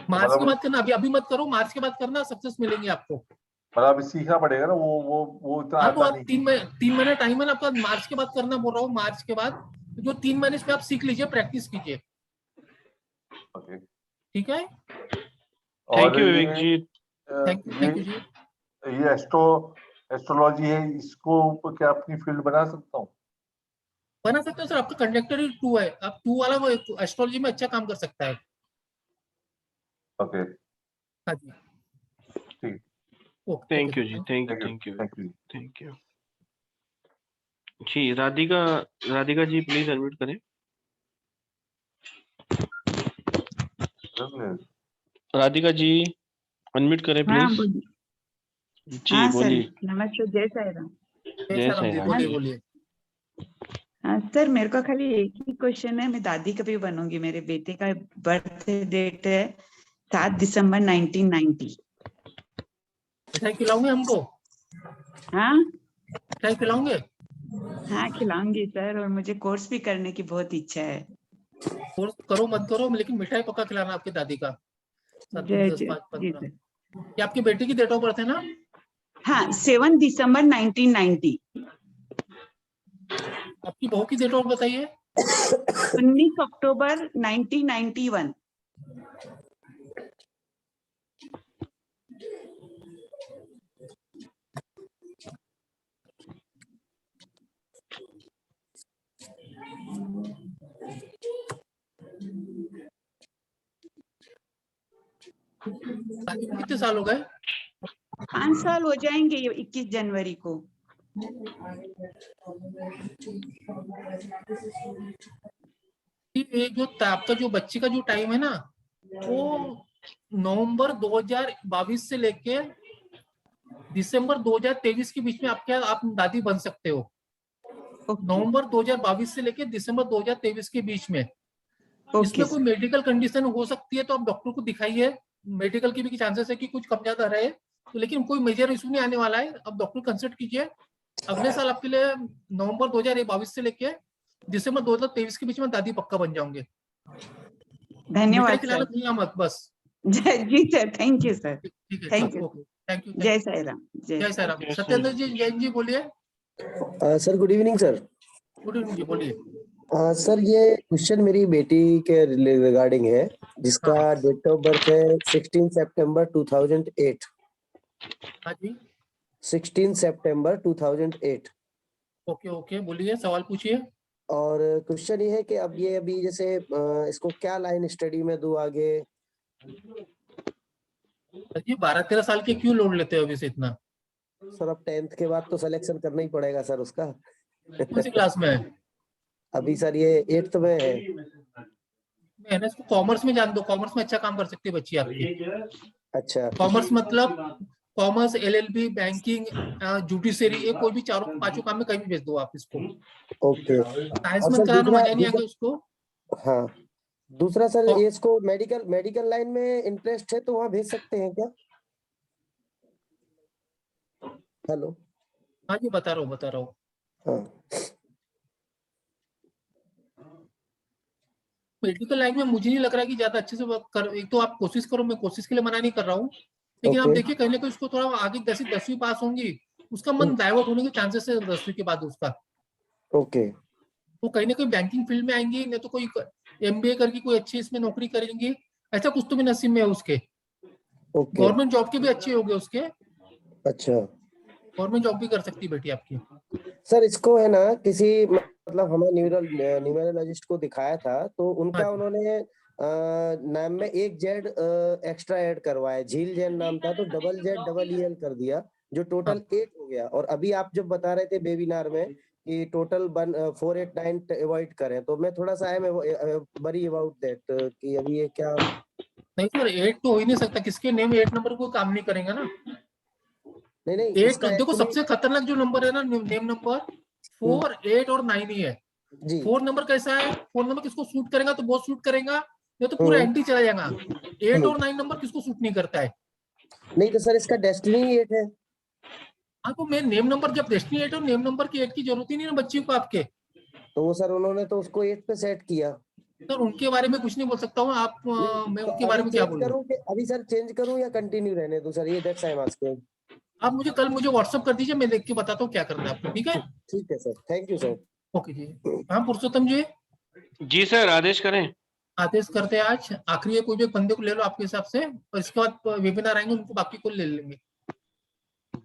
मार्च के बाद करना. अभी मत करो. मार्च के बाद करना. सक्सेस मिलेंगे आपको. मतलब अभी सीखना पड़ेगा ना. वो इतना हाँ, आता तो नहीं. 3 महीने टाइम है ना आपका. मार्च के बाद करना बोल रहा हूँ. मार्च के बाद जो 3 महीने इसमें आप सीख लीजिए, प्रैक्टिस कीजिए. ओके. ठीक है. Thank you Vivek ji. Thank you जी. ये एस्ट्रोलॉजी है, इसको क्या अपनी फील्ड बना सकता हूँ? बना सकते हो सर. आपका कंडक्टर ही 2 है. आप 2 वाला वो एस्ट्रोलॉजी में अच्छा काम कर सकता है. ओके. हाँ जी. ओके थैंक यू जी, thank you, thank you, thank you जी। राधिका जी प्लीज अनम्यूट करें। राधिका जी अनम्यूट करें हाँ प्लीज। बोलिए। जी हाँ सर, बोलिए। नमस्ते, जय साई राम। जय साई राम बोलिए जी। बोलिए। हाँ सर, मेरे को खाली एक ही क्वेश्चन है, मैं दादी कभी बनूंगी। मेरे बेटे का बर्थ डेट है 7 दिसंबर 1990। मिठाई खिलाओगे हमको? हाँ मिठाई खिलाओगे? हाँ खिलाऊंगी सर, और मुझे कोर्स भी करने की बहुत इच्छा है। कोर्स करो मत करो, लेकिन मिठाई पक्का खिलाना आपकी दादी का। 7, जय 10, जय 5, जी 15। सर। ये आपके बेटे की डेट ऑफ बर्थ है ना? हाँ 7 दिसंबर 1990। आपकी बहू की डेट ऑफ बर्थ बताइए। 19 अक्टूबर 1991। दादी को कितने साल हो गए? 5 साल हो जाएंगे 21 जनवरी को। ये जो आपका जो बच्चे का जो टाइम है ना, वो नवंबर 2022 से लेके दिसंबर 2023 के बीच में आप दादी बन सकते हो। नवंबर 2022 से लेके दिसंबर 2023 के बीच में। इसमें कोई मेडिकल कंडीशन हो सकती है तो आप डॉक्टर को दिखाइए। मेडिकल की भी चांसेस है कि कुछ कम ज्यादा रहे, तो लेकिन कोई मेजर इशू नहीं आने वाला है। आप डॉक्टर कंसल्ट कीजिए। अगले साल आपके लिए नवंबर 2022 से लेके दिसंबर 2023 के बीच में दादी पक्का बन जाओगे। धन्यवाद खिलाना सर। भूलना मत बस। जी सर, थैंक यू सर। ठीक है, थैंक यू। Thank you. जय साई राम। जय साई राम। सत्येंद्र जी जैन जी बोलिए। Sir good evening sir. Good evening जी, बोलिए। सर ये क्वेश्चन मेरी बेटी के रिगार्डिंग है, जिसका डेट ऑफ बर्थ है 16 सितंबर 2008। हाँ जी। 16 सितंबर 2008। ओके ओके, बोलिए, सवाल पूछिए। और क्वेश्चन ये है कि अब ये अभी जैसे इसको क्या लाइन स्टडी में दूं आगे? ये 12-13 साल के क्यों लोड लेते हो अभी से इतना? सर अब 10th के बाद तो सिलेक्शन करना ही पड़ेगा सर उसका। कौन सी क्लास में है? अभी सर ये 8th में है। मैं इसको कॉमर्स में जान दो, कॉमर्स में अच्छा काम कर सकती है बच्ची आपकी। अच्छा। कॉमर्स मतलब कॉमर्स, LLB, बैंकिंग, जुडिशरी, ये कोई भी 4-5 काम में कहीं भी भेज दो आप इसको। ओके। साइंस में कराना मजा नहीं आएगा उसको। हाँ, दूसरा सर ये इसको मेडिकल लाइन में इंटरेस्ट है तो वहाँ भेज सकते हैं क्या? हेलो। हाँ जी, बता रहा हूँ। हाँ। मेडिकल लाइन में मुझे नहीं लग रहा है कि ज्यादा अच्छे से कर। एक तो आप कोशिश करो, मैं कोशिश के लिए मना नहीं कर रहा हूँ, लेकिन आप देखिए कहीं ना कहीं उसको थोड़ा आगे, जैसे 10वीं पास होंगी उसका मन डाइवर्ट होने के चांसेस है 10वीं के बाद उसका। ओके। वो कहीं ना कहीं बैंकिंग फील्ड में आएंगी, नहीं तो कोई MBA करके कोई अच्छी इसमें नौकरी करेंगी, ऐसा कुछ तो भी नसीब में है उसके। गवर्नमेंट जॉब के भी अच्छे हो गए उसके। अच्छा। गवर्नमेंट जॉब भी कर सकती है बेटी आपकी। सर इसको है ना किसी मतलब हमें न्यूरोलॉजिस्ट को दिखाया था, तो उनका उन्होंने नाम में एक जेड एक्स्ट्रा ऐड करवाया। झील जैन नाम था तो डबल EL कर दिया, जो टोटल 8 हो गया। और अभी आप जब बता रहे थे वेबिनार में कि टोटल 489 अवॉइड करें, तो मैं थोड़ा सा वरी अबाउट दैट कि अभी ये क्या। नहीं सर, 8 तो हो ही नहीं सकता, किसके नेम 8 नंबर को काम नहीं करेंगे ना। नहीं 8 देखो सबसे खतरनाक जो नंबर है ना नेम नंबर 4, 8 और 9 ही है। 4 नंबर कैसा है? 4 नंबर किसको सूट करेगा तो बहुत सूट करेगा, नहीं तो पूरा एंटी चला जाएगा। 8 और 9 नंबर किसको सूट नहीं करता है? नहीं तो सर इसका डेस्टिनी 8 है। हाँ तो मैं नेम नंबर, जब डेस्टिनी 8 और नेम नंबर की 8 की जरूरत ही नहीं ना बच्ची को आपके। तो वो सर उन्होंने तो उसको 8 पे सेट किया। सर उनके बारे में कुछ नहीं बोल सकता हूँ आप। मैं उनके बारे में क्या बोलूं? अभी सर चेंज करूं या कंटिन्यू रहने दूं सर? ये दैट्स आई एम आस्किंग। आप मुझे कल व्हाट्सएप कर दीजिए, मैं देख के बताता हूँ क्या करना है आपको। ठीक है? ठीक है sir, thank you sir. Okay जी। हाँ पुरुषोत्तम जी। जी सर, आदेश करें। आदेश करते हैं। आज आखिरी कोई भी बंदे को ले लो आपके हिसाब से, और इसके बाद वेबिनार आएंगे उनको बाकी को ले लेंगे।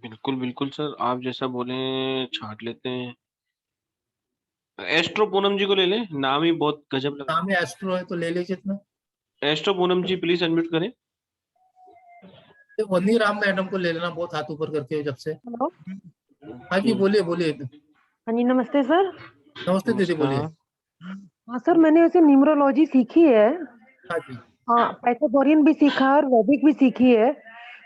बिल्कुल बिल्कुल सर, आप जैसा बोले छाट लेते हैं। एस्ट्रो पूनम जी को ले लें, नाम ही बहुत गजब लग रहा नाम है एस्ट्रो है तो ले लीजिए इतना। है। Astro Poonam ji please unmute करें। वनी राम मैडम को ले लेना, बहुत हाथ ऊपर करके जब से। हेलो, हाँ जी, बोलिए बोलिए। हाँ जी, नमस्ते सर। नमस्ते दीदी, बोलिए। हाँ सर, मैंने वैसे न्यूमरोलॉजी सीखी है, हाँ जी। हाँ पाइथागोरियन भी सीखा है और वैदिक भी सीखी है।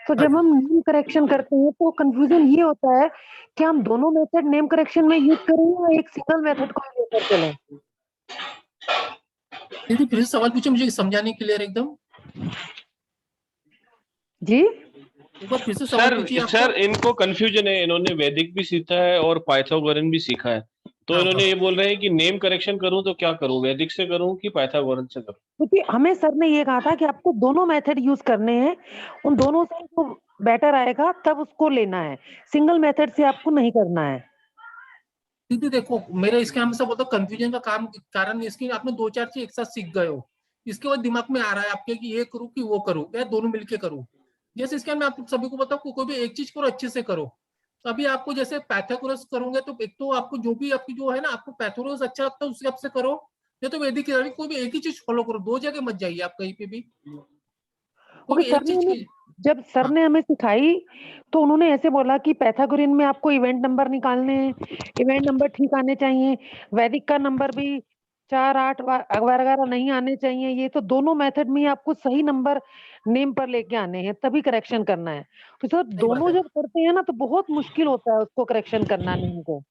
तो जब हम नेम करेक्शन करते हैं तो कंफ्यूजन ये होता है कि हम दोनों मेथड नेम करेक्शन में यूज करें या एक सिंगल मेथड को ही लेकर चलें। दीदी फिर से सवाल पूछे, मुझे समझाने क्लियर एकदम। जी एक बार फिर से सवाल सर पूछिए। सर इनको कंफ्यूजन है, इन्होंने वैदिक भी सीखा है और पाइथागोरन भी सीखा है, तो इन्होंने ये बोल रहे हैं कि नेम करेक्शन करूं तो क्या करूं, वैदिक से करूं कि पाइथागोरन से करूं? क्योंकि हमें सर ने ये कहा था कि आपको दोनों मेथड यूज करने हैं, उन दोनों से जो बेटर आएगा तब उसको लेना है, सिंगल मेथड से आपको नहीं करना है। दीदी देखो, मेरे इसके हमेशा बोलता कंफ्यूजन का कारण इसकी आपने 2-4 चीज एक साथ सीख गए हो, इसके बाद दिमाग में आ रहा है आपके कि ये करूँ कि वो करूँ या दोनों मिलके करूँ। जैसे इसके मैं आप सभी को बताऊँ, कोई भी एक चीज करो अच्छे से करो। तो अभी आपको जैसे पाइथागोरस करोगे तो एक तो आपको जो भी आपकी जो है ना, आपको पाइथागोरस अच्छा लगता है उस हिसाब से करो, या तो वैदिक कोई भी एक ही चीज फॉलो करो, दो जगह मत जाइए आप कहीं पे भी, कोई भी सर एक चीज की। जब सर ने हमें सिखाई तो उन्होंने ऐसे बोला कि पाइथागोरियन में आपको इवेंट नंबर निकालने हैं, इवेंट नंबर ठीक आने चाहिए, वैदिक का नंबर भी 4, 8 वगैरह नहीं आने चाहिए। ये तो दोनों मेथड में आपको सही नंबर नेम पर लेके आने हैं, तभी करेक्शन करना है। तो सर दोनों जब करते हैं ना तो बहुत मुश्किल होता है उसको करेक्शन करना नेम को।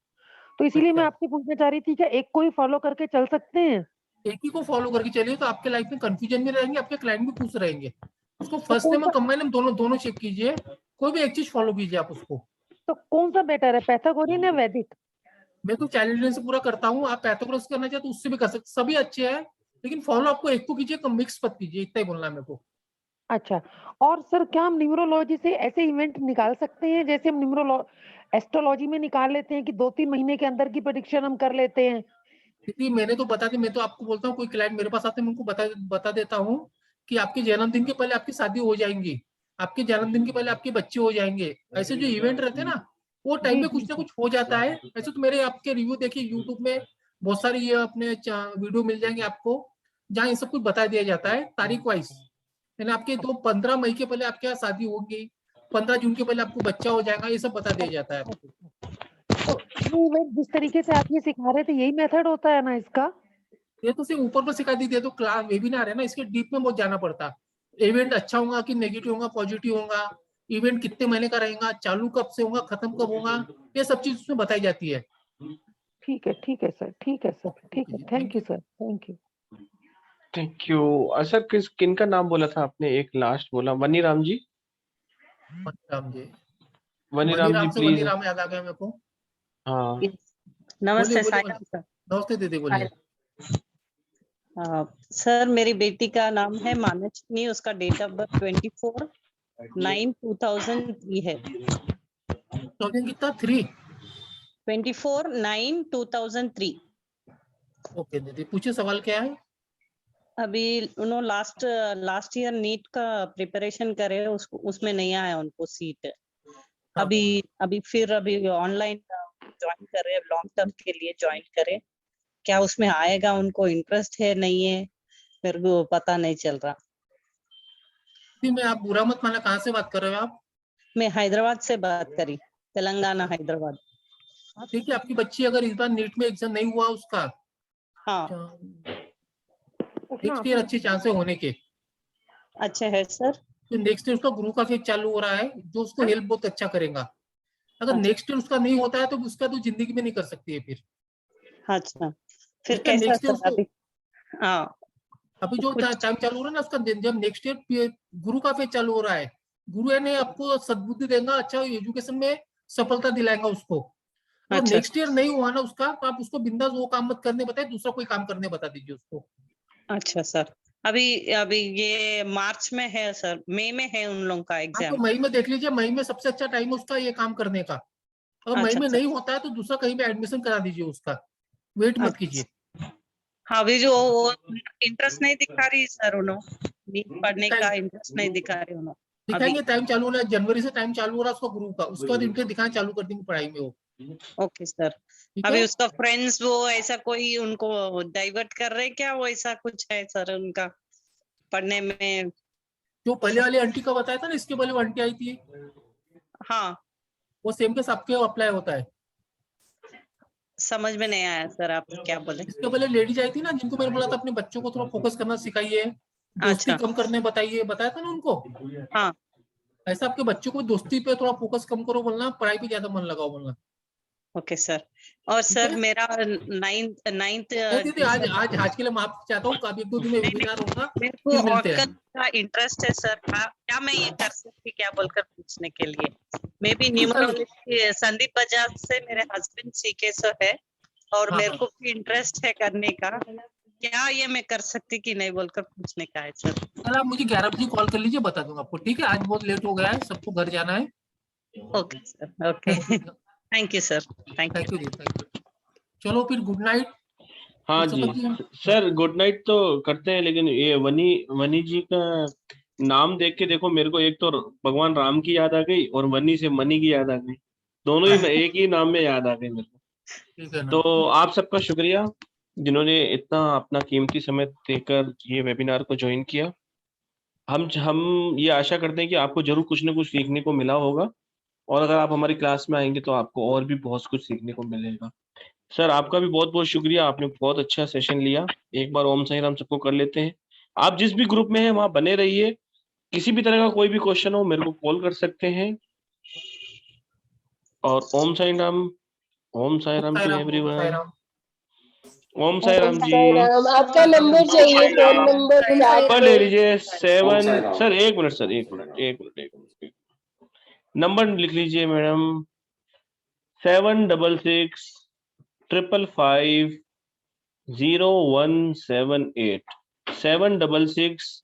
तो इसीलिए मैं आपसे पूछना चाह रही थी कि एक को ही फॉलो करके चल सकते हैं? एक ही को फॉलो करके चलिए तो आपके लाइफ में कंफ्यूजन भी रहेंगे, आपके क्लाइंट भी खुश रहेंगे। उसको फर्स्ट कौन नेम और कंबाइन नेम दोनों चेक कीजिए, कोई भी एक चीज फॉलो कीजिए आप उसको। तो कौन सा बेटर है, पाइथागोरियन या वैदिक? मैं तो चैलेंज से पूरा करता हूँ, आप पैथोग्राफ करना चाहे तो उससे भी कर सकते, सभी अच्छे हैं, लेकिन फॉलो आपको एक को कीजिए, मिक्स मत कीजिए, इतना ही बोलना है मेरे को। अच्छा, और सर क्या हम न्यूमरोलॉजी से ऐसे इवेंट निकाल सकते हैं जैसे हम एस्ट्रोलॉजी में निकाल लेते हैं कि 2-3 महीने के अंदर की प्रेडिक्शन हम कर लेते हैं? क्योंकि मैंने तो बता दी, मैं तो आपको बोलता हूँ, कोई क्लाइंट मेरे पास आते हैं मैं उनको बता देता हूँ कि आपके जन्मदिन के पहले आपकी शादी हो जाएंगी, आपके जन्मदिन के पहले आपके बच्चे हो जाएंगे। ऐसे जो इवेंट रहते हैं ना, वो टाइम में कुछ ना कुछ हो जाता है। ऐसे तो मेरे आपके रिव्यू देखिए यूट्यूब में, बहुत सारी ये अपने वीडियो मिल जाएंगे आपको, जहाँ ये सब कुछ बता दिया जाता है तारीख वाइज। यानी आपके तो 15 मई के पहले आपके यहाँ शादी होगी, 15 जून के पहले आपको बच्चा हो जाएगा, ये सब बता दिया जाता है आपको। तो ये इवेंट जिस तरीके से आप ये सिखा रहे थे यही मेथड होता है ना इसका? ये तो सिर्फ ऊपर पर सिखा दी थी, तो क्लास वेबिनार है ना, इसके डीप में बहुत जाना पड़ता है। इवेंट अच्छा होगा कि नेगेटिव होगा, पॉजिटिव होगा, इवेंट कितने महीने का रहेगा, चालू कब से होगा, खत्म कब होगा, ये सब चीज उसमें बताई जाती है। ठीक है सर, ठीक है सर, ठीक है। Thank you sir, thank you. Thank you. Sir किनका नाम बोला था आपने, एक लास्ट बोला, वनी राम जी? मनीराम जी, वनी राम जी मनीराम से प्लीज। मनीराम याद आ गया मेरे को। हाँ बोलिए नमस्ते बोलिए साईराम सर। नमस्ते दीदी, बोलिए। सर मेरी बेटी का नाम है मानसनी, उसका डेट ऑफ बर्थ 24/9/2003 है। कितना 3? 24/9/2003। ओके दीदी, पूछिए सवाल क्या है। अभी उन्होंने लास्ट ईयर नीट का प्रिपरेशन करे, उसको उसमें नहीं आया उनको सीट। अभी फिर ऑनलाइन ज्वाइन करे, लॉन्ग टर्म के लिए ज्वाइन करे, क्या उसमें आएगा? उनको इंटरेस्ट है नहीं है, मेरे को पता नहीं चल रहा। मैं आप बुरा मत माना, कहाँ से बात कर रहे हो आप? मैं हैदराबाद से बात करी, तेलंगाना हैदराबाद। ठीक है, आपकी बच्ची अगर इस बार नीट में एग्जाम नहीं हुआ उसका, हाँ नेक्स्ट ईयर अच्छे चांस है होने के। अच्छा है सर। तो नेक्स्ट ईयर उसका गुरु का फेज चालू हो रहा है, जो उसको हेल्प बहुत अच्छा करेगा। अगर नेक्स्ट ईयर उसका नहीं होता है तो उसका तो जिंदगी में नहीं कर सकती है फिर। अच्छा, फिर कैसा नेक्स्ट ईयर सर अभी? हाँ अभी जो टाइम चालू हो रहा है ना उसका, जब नेक्स्ट ईयर गुरु का फेज चालू हो रहा है, गुरु ने आपको सद्बुद्धि देगा, अच्छा एजुकेशन में सफलता दिलाएगा उसको। तो अच्छा। नेक्स्ट ईयर नहीं हुआ ना उसका, तो आप उसको बिंदास वो काम मत करने बताए, दूसरा कोई काम करने बता दीजिए उसको। अच्छा सर, अभी ये मार्च में है सर, मई में है उन लोगों का हाँ, एग्जाम। तो मई में देख लीजिए, मई में सबसे अच्छा टाइम है उसका ये काम करने का। अगर मई अच्छा में सर। नहीं होता है तो दूसरा कहीं पे एडमिशन करा दीजिए उसका, वेट मत कीजिए। हाँ, अभी जो इंटरेस्ट नहीं दिखा रही सर, उन्होंने पढ़ने का इंटरेस्ट नहीं दिखा रहे उन्होंने। दिखाएंगे, टाइम चालू होना है, जनवरी से टाइम चालू हो रहा है उसका गुरु का, उसके बाद इंटरेस्ट दिखाना चालू कर देंगे पढ़ाई में वो। Okay sir. ठीक अभी है? उसका फ्रेंड्स वो ऐसा कोई उनको डाइवर्ट कर रहे क्या, वो ऐसा कुछ है सर उनका पढ़ने में? जो पहले वाली आंटी का बताया था ना, इसके पहले वो आंटी आई थी, हाँ वो सेम के सबके अप्लाई होता है। समझ में नहीं आया सर, आप क्या बोले? इसके पहले लेडीज आई थी ना, जिनको मैंने बोला था अपने बच्चों को थोड़ा फोकस करना सिखाइए, दोस्ती अच्छा। कम करने बताइए, बताया था ना उनको। हाँ ऐसा आपके बच्चों को दोस्ती पे थोड़ा फोकस कम करो बोलना, पढ़ाई पे ज्यादा मन लगाओ बोलना। Okay sir. और सर मेरा नाइन्थ दीदी आज के लिए माफ चाहता हूँ, कभी 1-2 दिन में वेबिनार होगा, मेरे को फिर मिलते हैं। ऑर्कन का इंटरेस्ट है सर। क्या मैं ये कर सकती क्या बोलकर पूछने के लिए? May be numerology Sandeep Bajaj से मेरे हस्बैंड सीखे सो है और हाँ, मेरे को भी इंटरेस्ट है करने का। क्या ये मैं कर सकती कि नहीं बोलकर पूछने का है सर। कल आप मुझे 11 बजे कॉल कर लीजिए, बता दूंगा आपको, ठीक है? आज बहुत लेट हो गया है, सबको घर जाना है। Okay sir, okay. Thank you sir, thank you. चलो फिर गुड नाइट। हाँ जी सर, गुड नाइट तो करते हैं, लेकिन ये वनी जी का नाम देख के देखो, मेरे को एक तो भगवान राम की याद आ गई और वनी से मनी की याद आ गई, दोनों ही एक ही नाम में याद आ गए मेरे को। ठीक है ना? तो आप सबका शुक्रिया जिन्होंने इतना अपना कीमती समय देकर ये वेबिनार को ज्वाइन किया। हम ये आशा करते हैं कि आपको जरूर कुछ ना कुछ सीखने को मिला होगा, और अगर आप हमारी क्लास में आएंगे तो आपको और भी बहुत कुछ सीखने को मिलेगा। सर आपका भी बहुत बहुत शुक्रिया, आपने बहुत अच्छा सेशन लिया। एक बार ओम साई राम सबको कर लेते हैं। आप जिस भी ग्रुप में हैं वहां बने रहिए, किसी भी तरह का कोई भी क्वेश्चन हो मेरे को कॉल कर सकते हैं। और ओम साई राम टू एवरीवन। ओम साई राम जी। आपका नंबर चाहिए, फोन नंबर ले लीजिए 7 सर, एक मिनट सर, एक मिनट नंबर लिख लीजिए madam, 766 555 0178 766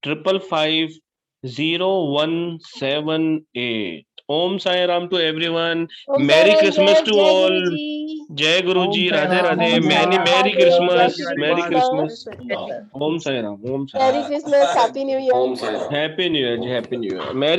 555 0178। Om Sai Ram to everyone, merry Christmas to all. जय गुरु जी, Radhe Radhe, merry Christmas, merry Christmas. Om Sai Ram, Om Sai merry Christmas, happy new year. Happy new year जी, हैप्पी न्यू ईयर। मैरी